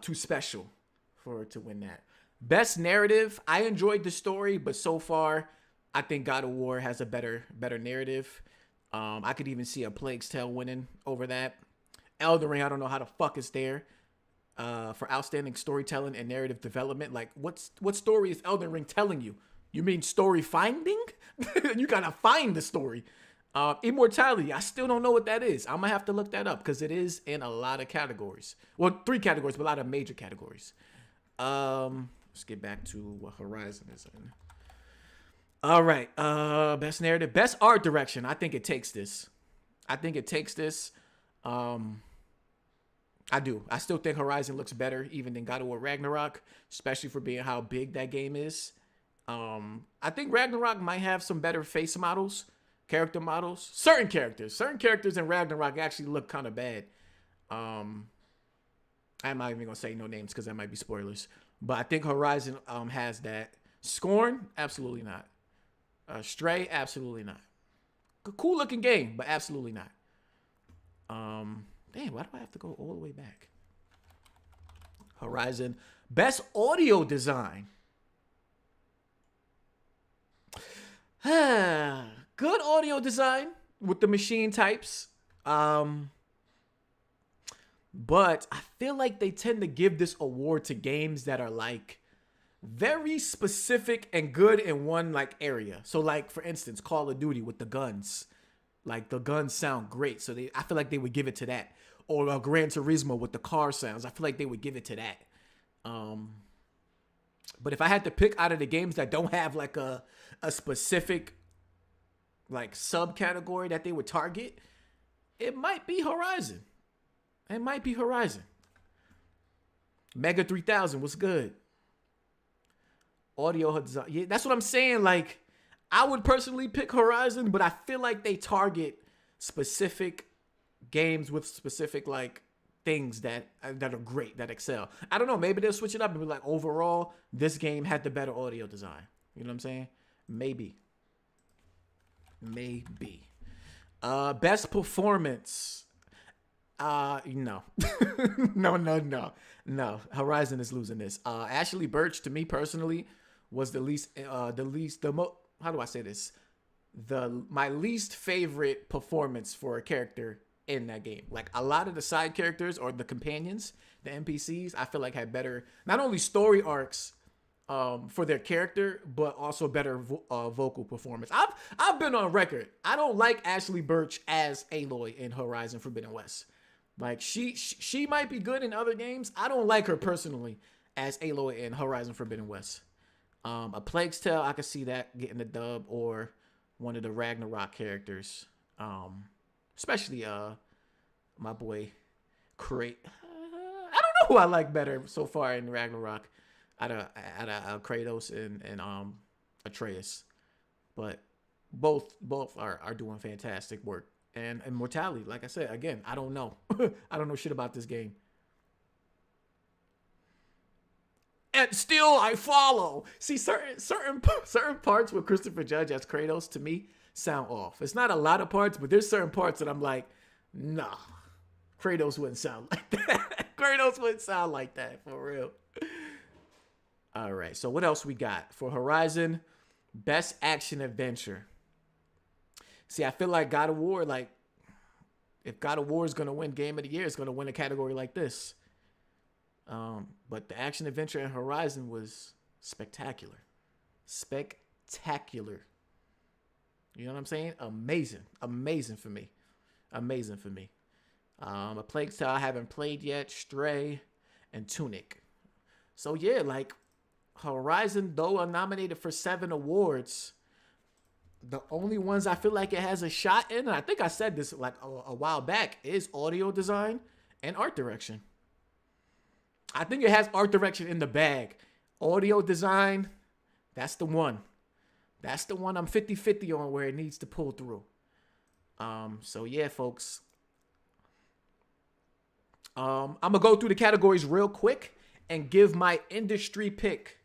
too special for it to win that. Best narrative, I enjoyed the story, but so far, I think God of War has a better narrative. I could even see a Plague's Tale winning over that. Elden Ring, I don't know how the fuck it's there for outstanding storytelling and narrative development. Like, what story is Elden Ring telling you? You mean story finding? You gotta find the story. Immortality, I still don't know what that is. I'm gonna have to look that up because it is in a lot of categories. Well, 3 categories, but a lot of major categories. Let's get back to what Horizon is in. All right, best narrative, best art direction. I think it takes this. I do. I still think Horizon looks better even than God of War Ragnarok, especially for being how big that game is. I think Ragnarok might have some better face models. Character models, certain characters in Ragnarok actually look kind of bad. I'm not even gonna say no names because that might be spoilers. But I think Horizon has that. Scorn, absolutely not. Stray, absolutely not. Cool looking game, but absolutely not. Damn, why do I have to go all the way back? Horizon, best audio design. Good audio design with the machine types. But I feel like they tend to give this award to games that are like very specific and good in one like area. So like for instance, Call of Duty with the guns. Like the guns sound great. So I feel like they would give it to that. Or Gran Turismo with the car sounds. I feel like they would give it to that. But if I had to pick out of the games that don't have like a specific like subcategory that they would target, it might be Horizon. Mega 3000, what's good? Audio design. Yeah, that's what I'm saying. Like, I would personally pick Horizon, but I feel like they target specific games with specific like things that are great, that excel. I don't know. Maybe they'll switch it up and be like, overall, this game had the better audio design. You know what I'm saying? Maybe. Best performance. No. No. Horizon is losing this. Ashley Birch, to me personally, was how do I say this? My least favorite performance for a character in that game. Like a lot of the side characters or the companions, the NPCs, I feel like had better, not only story arcs, for their character, but also better vocal performance. I've been on record. I don't like Ashley Birch as Aloy in Horizon Forbidden West. Like she might be good in other games. I don't like her personally as Aloy in Horizon Forbidden West. A Plague's Tale, I could see that getting the dub, or one of the Ragnarok characters. Especially my boy Crate. I don't know who I like better so far in Ragnarok. Out of Kratos and Atreus, but both are doing fantastic work. And Immortality, like I said, again, I don't know. I don't know shit about this game. And still, I follow. See, certain parts with Christopher Judge as Kratos to me sound off. It's not a lot of parts, but there's certain parts that I'm like, nah, Kratos wouldn't sound like that. Kratos wouldn't sound like that for real. All right, so what else we got for Horizon? Best action adventure. See, I feel like God of War, like, if God of War is going to win Game of the Year, it's going to win a category like this. But the action adventure in Horizon was spectacular. Spectacular. You know what I'm saying? Amazing. Amazing for me. Amazing for me. A Plague Tale I haven't played yet, Stray, and Tunic. So yeah, like Horizon, though I'm nominated for 7 awards, the only ones I feel like it has a shot in, and I think I said this like a while back, is audio design and art direction. I think it has art direction in the bag. Audio design, that's the one. That's the one I'm 50-50 on where it needs to pull through. So yeah, folks. I'm going to go through the categories real quick and give my industry pick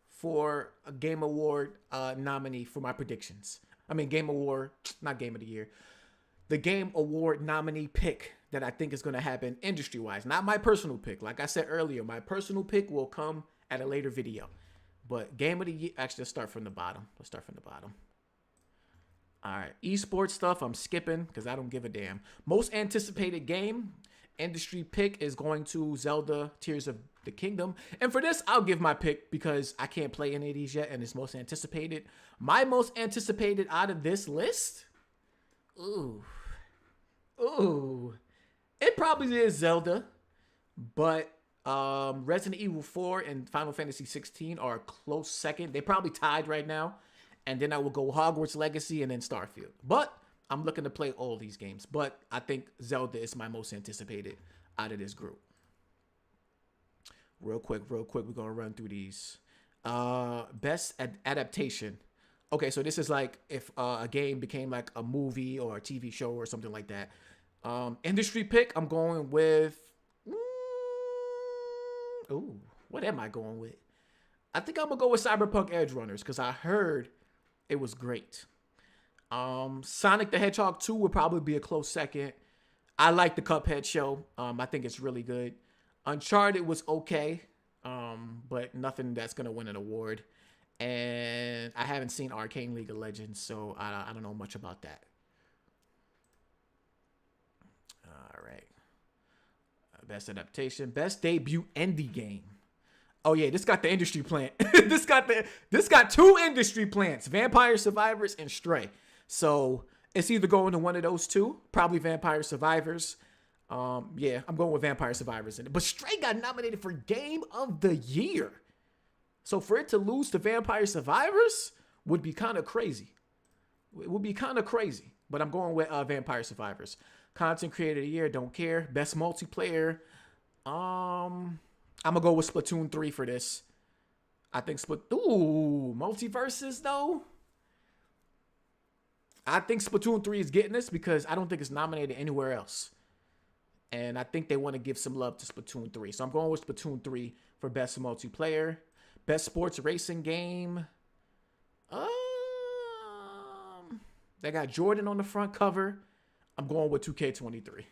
for a Game Award nominee for my predictions. I mean, Game Award, not Game of the Year. The Game Award nominee pick that I think is going to happen industry-wise. Not my personal pick. Like I said earlier, my personal pick will come at a later video. But Game of the Year, actually, let's start from the bottom. All right, esports stuff I'm skipping because I don't give a damn. Most anticipated game, industry pick is going to Zelda Tears of the Kingdom. And for this, I'll give my pick because I can't play any of these yet and it's most anticipated. My most anticipated out of this list, it probably is Zelda, but Resident Evil 4 and Final Fantasy 16 are a close second. They're probably tied right now. And then I will go Hogwarts Legacy and then Starfield. But I'm looking to play all these games. But I think Zelda is my most anticipated out of this group. Real quick, we're going to run through these. Best adaptation. Okay, so this is like if a game became like a movie or a TV show or something like that. Industry pick, I'm going with... what am I going with? I think I'm going to go with Cyberpunk Edge Runners because I heard it was great. Sonic the Hedgehog 2 would probably be a close second. I like the Cuphead show. I think it's really good. Uncharted was okay, but nothing that's going to win an award. And I haven't seen Arcane League of Legends, so I don't know much about that. All right. Best adaptation. Best debut indie game. Oh yeah, this got the industry plant. this got 2 industry plants: Vampire Survivors and Stray. So it's either going to one of those 2, probably Vampire Survivors. Yeah, I'm going with Vampire Survivors in it. But Stray got nominated for Game of the Year. So for it to lose to Vampire Survivors would be kind of crazy. It would be kind of crazy. But I'm going with Vampire Survivors. Content Creator of the Year, don't care. Best multiplayer. I'm going to go with Splatoon 3 for this. I think multiverses though. I think Splatoon 3 is getting this because I don't think it's nominated anywhere else. And I think they want to give some love to Splatoon 3. So I'm going with Splatoon 3 for best multiplayer. Best sports racing game. They got Jordan on the front cover. I'm going with 2K23.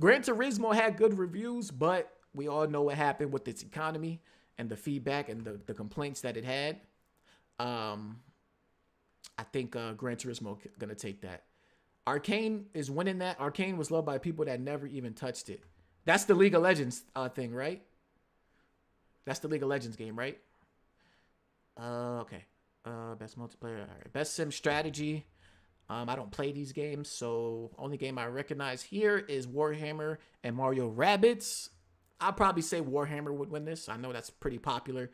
Gran Turismo had good reviews, but we all know what happened with its economy and the feedback and the complaints that it had. I think Gran Turismo going to take that. Arcane is winning that. Arcane was loved by people that never even touched it. That's the League of Legends thing, right? That's the League of Legends game, right? Okay. Best multiplayer. All right. Best sim strategy. I don't play these games, so only game I recognize here is Warhammer and Mario Rabbids. I'll probably say Warhammer would win this. I know that's pretty popular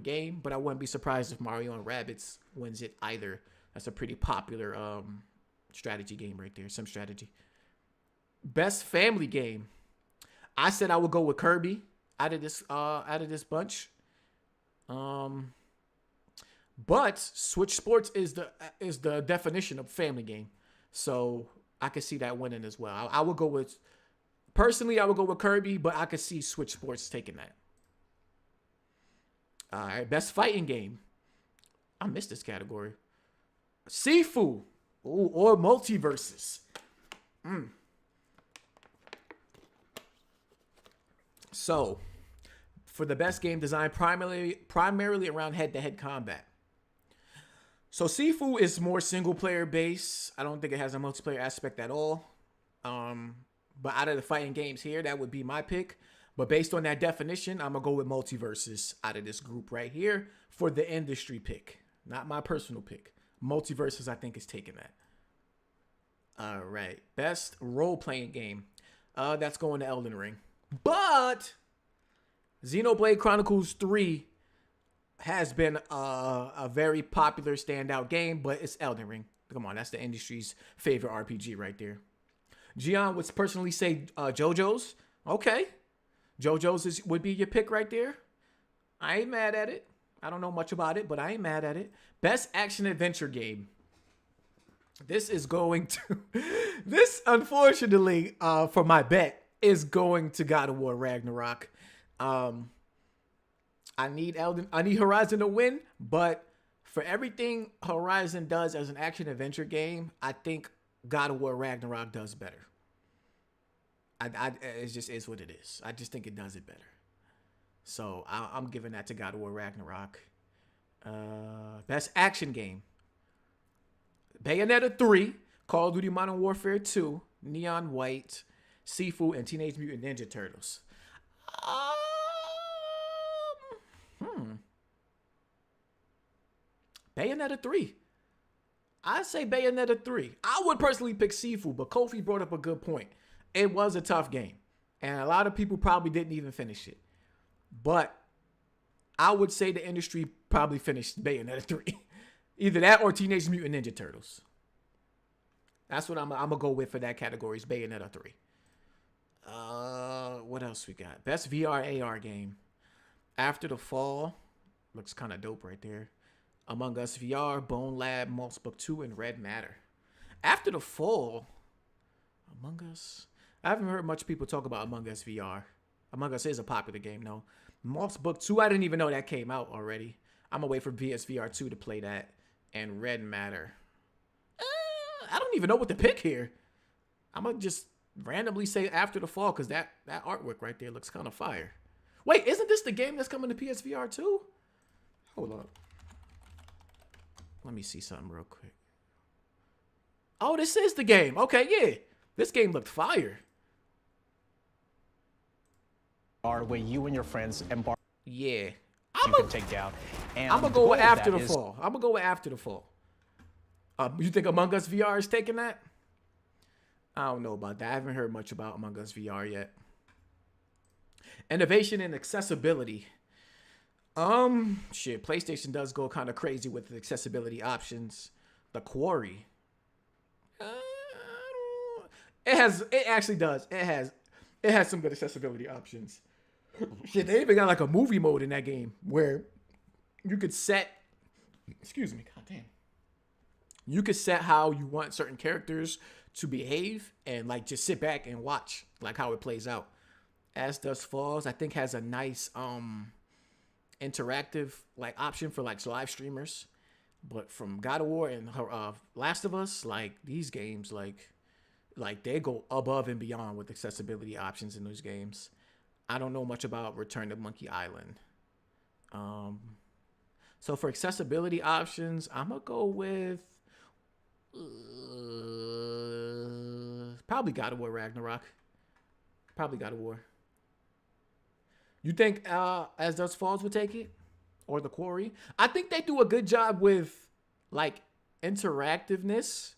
game, but I wouldn't be surprised if Mario and Rabbids wins it either. That's a pretty popular strategy game right there, sim strategy. Best family game. I said I would go with Kirby out of this bunch. But Switch Sports is the definition of family game. So I could see that winning as well. I would go with Kirby, but I could see Switch Sports taking that. All right, best fighting game. I missed this category. Sifu. Ooh, or multiverses. So, for the best game design, primarily around head-to-head combat. So Sifu is more single player based. I don't think it has a multiplayer aspect at all. But out of the fighting games here, that would be my pick. But based on that definition, I'm gonna go with Multiverses out of this group right here for the industry pick, not my personal pick. Multiverses, I think, is taking that. All right, best role playing game. That's going to Elden Ring. But Xenoblade Chronicles 3 has been a very popular standout game, but it's Elden Ring. Come on, that's the industry's favorite RPG right there. Gian would personally say JoJo's. Okay. JoJo's would be your pick right there. I ain't mad at it. I don't know much about it, but I ain't mad at it. Best action adventure game. This is going to... This, unfortunately, for my bet, is going to God of War Ragnarok. I need Horizon to win, but for everything Horizon does as an action adventure game, I think God of War Ragnarok does better. It just is what it is. I just think it does it better. So I'm giving that to God of War Ragnarok. Best action game. Bayonetta 3, Call of Duty Modern Warfare 2, Neon White, Sifu, and Teenage Mutant Ninja Turtles. Bayonetta 3. I say Bayonetta 3. I would personally pick Sifu, but Kofi brought up a good point. It was a tough game, and a lot of people probably didn't even finish it. But I would say the industry probably finished Bayonetta 3. Either that or Teenage Mutant Ninja Turtles. That's what I'm going to go with for that category is Bayonetta 3. What else we got? Best VR AR game. After the Fall. Looks kind of dope right there. Among Us VR, Bone Lab, Moss Book 2, and Red Matter. After the Fall. Among Us. I haven't heard much people talk about Among Us VR. Among Us is a popular game, though. Moss Book 2, I didn't even know that came out already. I'm going to wait for PSVR 2 to play that. And Red Matter. I don't even know what to pick here. I'm going to just randomly say After the Fall because that artwork right there looks kind of fire. Wait, isn't this the game that's coming to PSVR 2? Hold up. Let me see something real quick. Oh, this is the game. Okay, yeah. This game looked fire. Where you and your friends embark. Yeah. You can take down. And I'm going to go with After the Fall. I'm going to go with After the Fall. You think Among Us VR is taking that? I don't know about that. I haven't heard much about Among Us VR yet. Innovation and accessibility. Shit, PlayStation does go kind of crazy with the accessibility options. The Quarry. It actually does. It has some good accessibility options. Shit, they even got like a movie mode in that game where you could set, excuse me, goddamn. You could set how you want certain characters to behave and like just sit back and watch like how it plays out. As Dusk Falls, I think has a nice interactive like option for like live streamers. But from God of War and Last of Us, like these games, like they go above and beyond with accessibility options in those games. I don't know much about Return to Monkey Island. So for accessibility options, I'm gonna go with probably God of War Ragnarok. Probably God of War. You think As Dusk Falls would take it? Or The Quarry? I think they do a good job with like interactiveness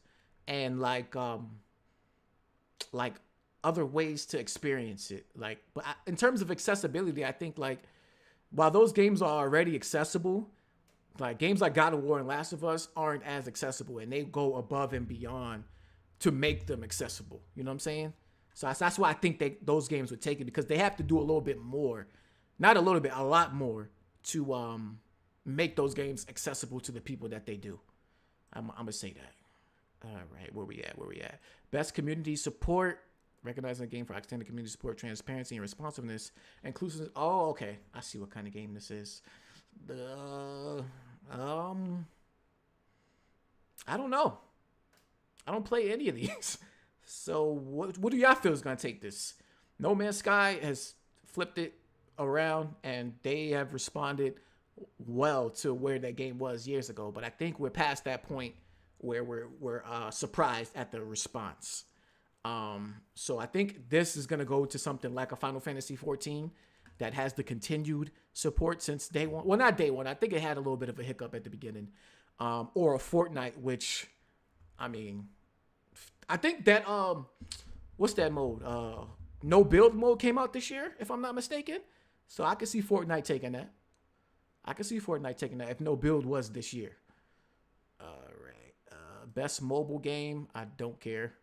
and like other ways to experience it. Like, but in terms of accessibility, I think like while those games are already accessible, like games like God of War and Last of Us aren't as accessible, and they go above and beyond to make them accessible. You know what I'm saying? So that's why I think those games would take it, because they have to do a little bit more, not a little bit, a lot more to make those games accessible to the people that they do. I'm gonna say that. All right, where we at? Best community support. Recognizing a game for extended community support, transparency, and responsiveness. Inclusive. Oh, okay. I see what kind of game this is. I don't know. I don't play any of these. So what do y'all feel is gonna take this? No Man's Sky has flipped it around, and they have responded well to where that game was years ago. But I think we're past that point where we're surprised at the response. So I think this is gonna go to something like a Final Fantasy 14 that has the continued support since day one. Well, not day one. I think it had a little bit of a hiccup at the beginning. Or a Fortnite, which, I mean, I think that what's that mode? No build mode came out this year, if I'm not mistaken. So I can see Fortnite taking that. If no build was this year. All right. Best mobile game. I don't care.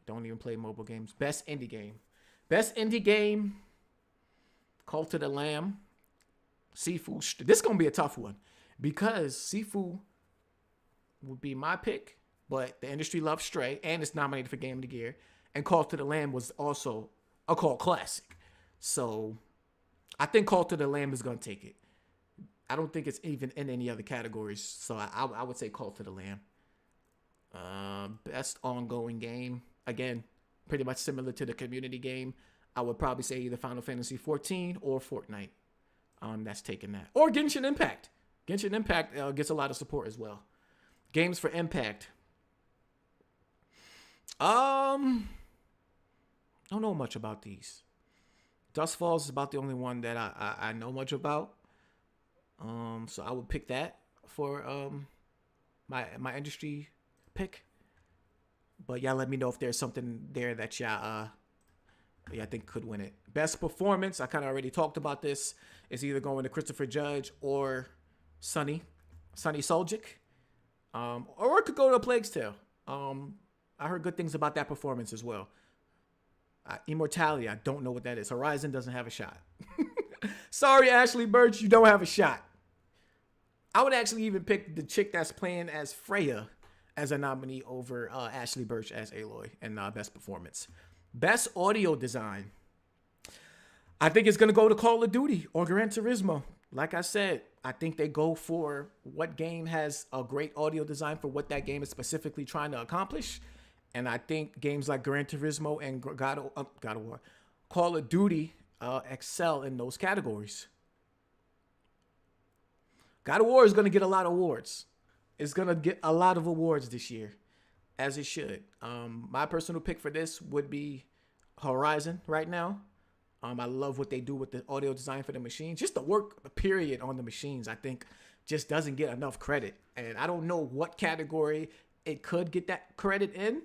Don't even play mobile games. Best indie game. Cult of the Lamb. Sifu. This is going to be a tough one because Sifu would be my pick, but the industry loves Stray and it's nominated for Game of the Year. And Cult of the Lamb was also a cult classic. So I think Cult of the Lamb is going to take it. I don't think it's even in any other categories. So I would say Cult of the Lamb. Best ongoing game. Again, pretty much similar to the community game. I would probably say either Final Fantasy 14 or Fortnite. That's taking that. Or Genshin Impact. Genshin Impact gets a lot of support as well. Games for Impact. I don't know much about these. Dust Falls is about the only one that I know much about. So I would pick that for my industry pick. But y'all let me know if there's something there that y'all I think could win it. Best performance, I kind of already talked about this. It's either going to Christopher Judge or Sonny Soljic. Or it could go to Plague's Tale. I heard good things about that performance as well. Immortality, I don't know what that is. Horizon doesn't have a shot. Sorry, Ashley Birch, you don't have a shot. I would actually even pick the chick that's playing as Freya as a nominee over Ashley Birch as Aloy in best performance. Best audio design. I think it's going to go to Call of Duty or Gran Turismo. Like I said, I think they go for what game has a great audio design for what that game is specifically trying to accomplish. And I think games like Gran Turismo and God of War, Call of Duty excel in those categories. God of War is going to get a lot of awards. It's going to get a lot of awards this year, as it should. My personal pick for this would be Horizon right now. I love what they do with the audio design for the machines. Just the work period on the machines, I think, just doesn't get enough credit. And I don't know what category it could get that credit in.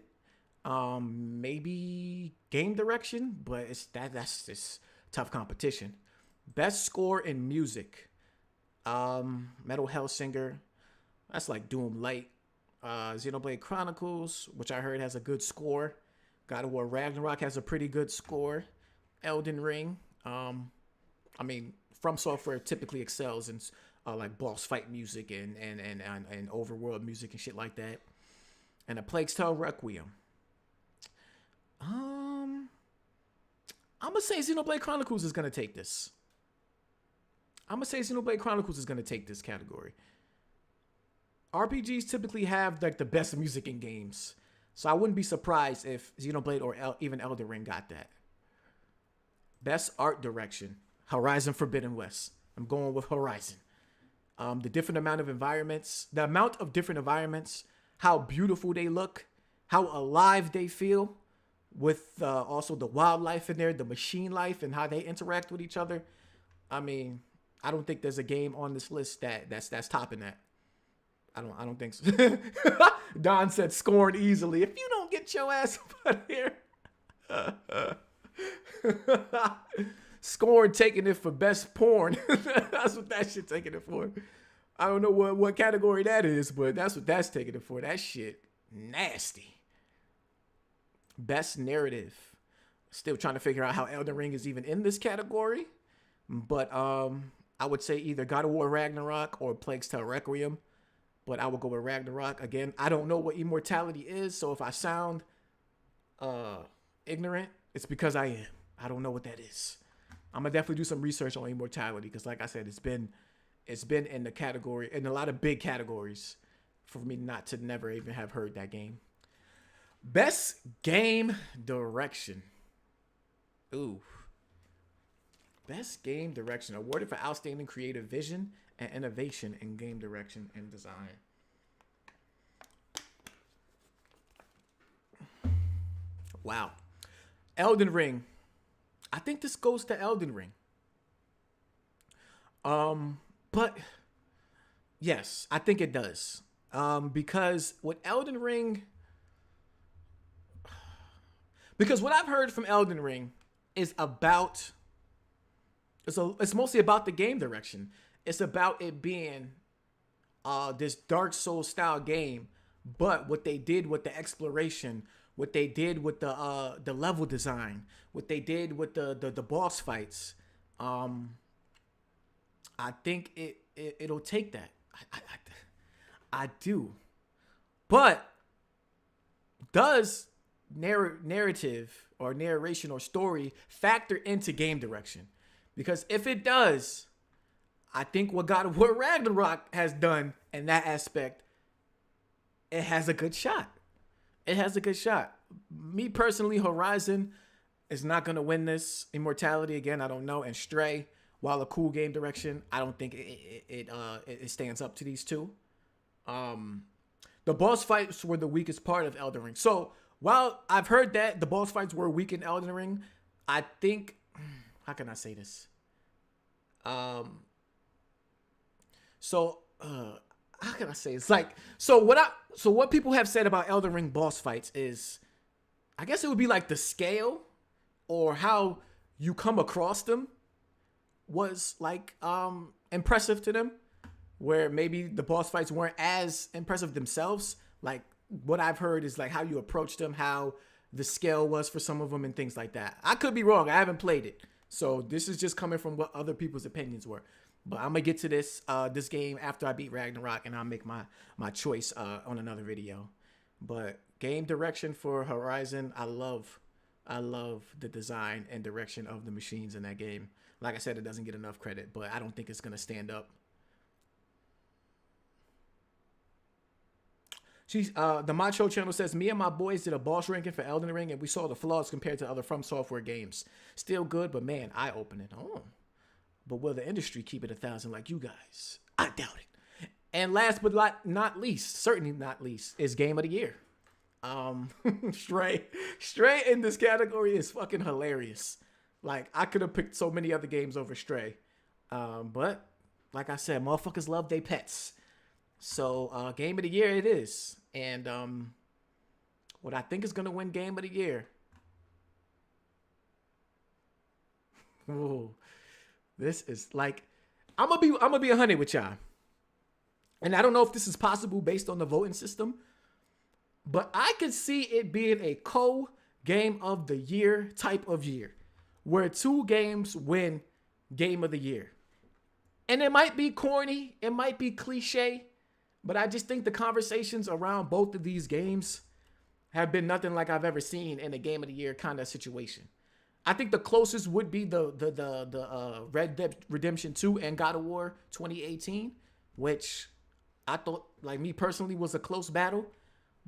Maybe game direction, but that's just tough competition. Best score in music. Metal Hellsinger. That's like Doom Light. Xenoblade Chronicles, which I heard has a good score. God of War Ragnarok has a pretty good score. Elden Ring. I mean, From Software typically excels in like boss fight music and overworld music and shit like that. And A Plague's Tale Requiem. I'm gonna say Xenoblade Chronicles is gonna take this. Category. RPGs typically have like the best music in games, so I wouldn't be surprised if Xenoblade or even Elden Ring got that. Best art direction, Horizon Forbidden West. I'm going with Horizon. The amount of different environments, how beautiful they look, how alive they feel, with also the wildlife in there, the machine life, and how they interact with each other. I mean, I don't think there's a game on this list that's topping that. I don't think so. Don said scorned easily. If you don't get your ass up out here. Scorn taking it for best porn. That's what that shit taking it for. I don't know what category that is, but that's what that's taking it for. That shit nasty. Best narrative. Still trying to figure out how Elden Ring is even in this category. But I would say either God of War Ragnarok or Plague's Tale Requiem. But I would go with Ragnarok. Again, I don't know what immortality is, so if I sound ignorant, it's because I am. I don't know what that is. I'm gonna definitely do some research on immortality because, like I said, it's been in the category, in a lot of big categories, for me not to never even have heard that game. Best game direction. Ooh. Best game direction awarded for outstanding creative vision and innovation in game direction and design. Wow. Elden Ring. I think this goes to Elden Ring. But yes, I think it does. Because with Elden Ring, because what I've heard from Elden Ring is about, it's mostly about the game direction. It's about it being this Dark Souls style game, but what they did with the exploration, what they did with the level design, what they did with the boss fights, I think it'll take that. I do. But does narrative or narration or story factor into game direction? Because if it does, I think what God of War Ragnarok has done in that aspect, it has a good shot. It has a good shot. Me personally, Horizon is not going to win this. Immortality, again, I don't know. And Stray, while a cool game direction, I don't think it stands up to these two. The boss fights were the weakest part of Elden Ring. So while I've heard that the boss fights were weak in Elden Ring, I think, how can I say this? How can I say it's like, so what people have said about Elden Ring boss fights is, I guess it would be like the scale or how you come across them was like impressive to them, where maybe the boss fights weren't as impressive themselves. Like what I've heard is like how you approach them, how the scale was for some of them and things like that. I could be wrong. I haven't played it. So this is just coming from what other people's opinions were. But I'm going to get to this game after I beat Ragnarok, and I'll make my choice on another video. But game direction for Horizon, I love the design and direction of the machines in that game. Like I said, it doesn't get enough credit, but I don't think it's going to stand up. The Macho channel says, me and my boys did a boss ranking for Elden Ring, and we saw the flaws compared to other From Software games. Still good, but man, eye-opening. Oh. But will the industry keep it 1,000 like you guys? I doubt it. And last but not least, certainly not least, is Game of the Year. Stray in this category is fucking hilarious. Like, I could have picked so many other games over Stray. But, like I said, motherfuckers love their pets. So, Game of the Year it is. And what I think is going to win Game of the Year. Ooh. This is like, I'm gonna be 100 with y'all. And I don't know if this is possible based on the voting system, but I could see it being a co-game of the year type of year, where two games win Game of the Year. And it might be corny, it might be cliche, but I just think the conversations around both of these games have been nothing like I've ever seen in a Game of the Year kind of situation. I think the closest would be the Red Dead Redemption 2 and God of War 2018, which I thought, like me personally, was a close battle,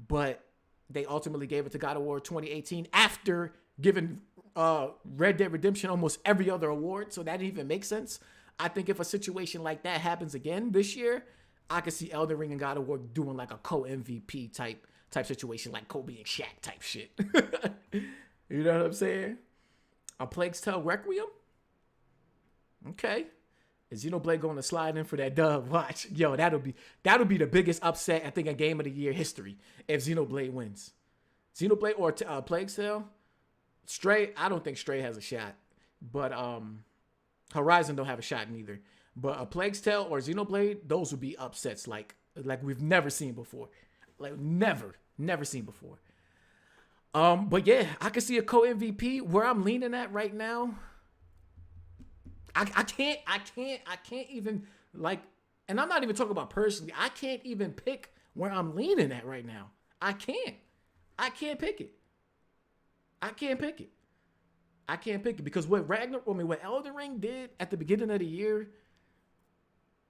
but they ultimately gave it to God of War 2018 after giving Red Dead Redemption almost every other award, so that didn't even make sense. I think if a situation like that happens again this year, I could see Elden Ring and God of War doing like a co-MVP type situation, like Kobe and Shaq type shit. You know what I'm saying? A Plague's Tale Requiem? Okay. Is Xenoblade going to slide in for that dub? Watch. Yo, that'll be the biggest upset, I think, in Game of the Year history if Xenoblade wins. Xenoblade or Plague's Tale? Stray, I don't think Stray has a shot. But Horizon don't have a shot neither. But a Plague's Tale or Xenoblade, those would be upsets like we've never seen before. Like never seen before. But yeah, I can see a co-MVP. Where I'm leaning at right now, I can't even, like, and I'm not even talking about personally. I can't even pick where I'm leaning at right now. I can't pick it. I can't pick it because what Elden Ring did at the beginning of the year,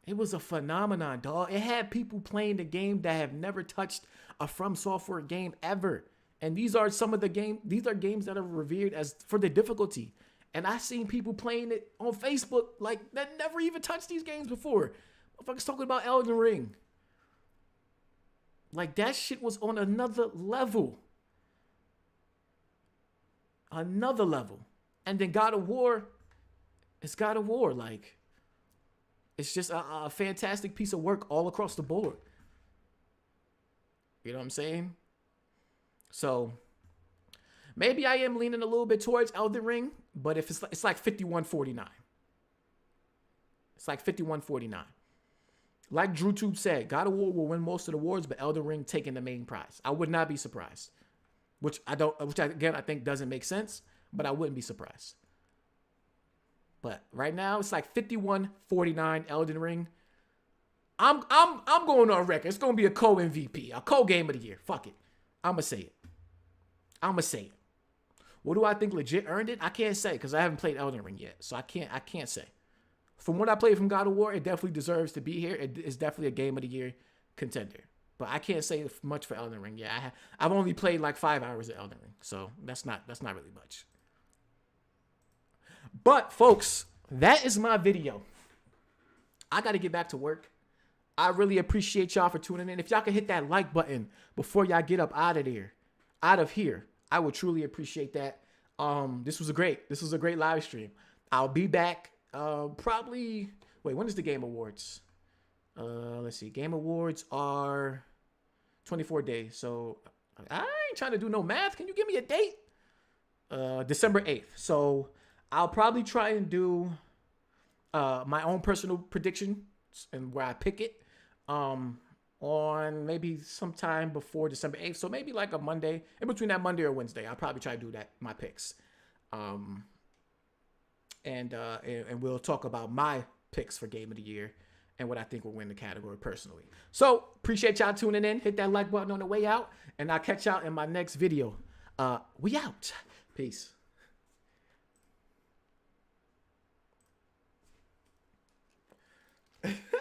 it was a phenomenon, dog. It had people playing the game that have never touched a From Software game ever. And these are games that are revered as for the difficulty And I seen people playing it on Facebook like that never even touched these games before. Motherfuckers talking about Elden Ring. Like that shit was on another level. Another level. And then God of War, it's God of War. Like, it's just a fantastic piece of work all across the board. You know what I'm saying? So, maybe I am leaning a little bit towards Elden Ring, but if it's like 51-49. It's like 51-49. Like DrewTube said, God of War will win most of the awards, but Elden Ring taking the main prize. I would not be surprised. Which I think doesn't make sense, but I wouldn't be surprised. But right now it's like 51-49 Elden Ring. I'm going on record. It's gonna be a co-MVP, a co-game of the year. Fuck it. I'ma say it. What do I think legit earned it? I can't say because I haven't played Elden Ring yet. So I can't say. From what I played from God of War, it definitely deserves to be here. It is definitely a game of the year contender. But I can't say much for Elden Ring. Yeah, I've only played like 5 hours of Elden Ring. So that's not really much. But folks, that is my video. I got to get back to work. I really appreciate y'all for tuning in. If y'all can hit that like button before y'all get up out of here, I would truly appreciate that. This was a great live stream. I'll be back probably. Wait, when is the Game Awards? Let's see. Game Awards are 24 days. So I ain't trying to do no math. Can you give me a date? December 8th. So I'll probably try and do my own personal prediction and where I pick it on maybe sometime before December 8th. So maybe like a Monday, in between that Monday or Wednesday, I'll probably try to do my picks. And we'll talk about my picks for Game of the Year and what I think will win the category personally. So appreciate y'all tuning in. Hit that like button on the way out, and I'll catch y'all in my next video. We out. Peace.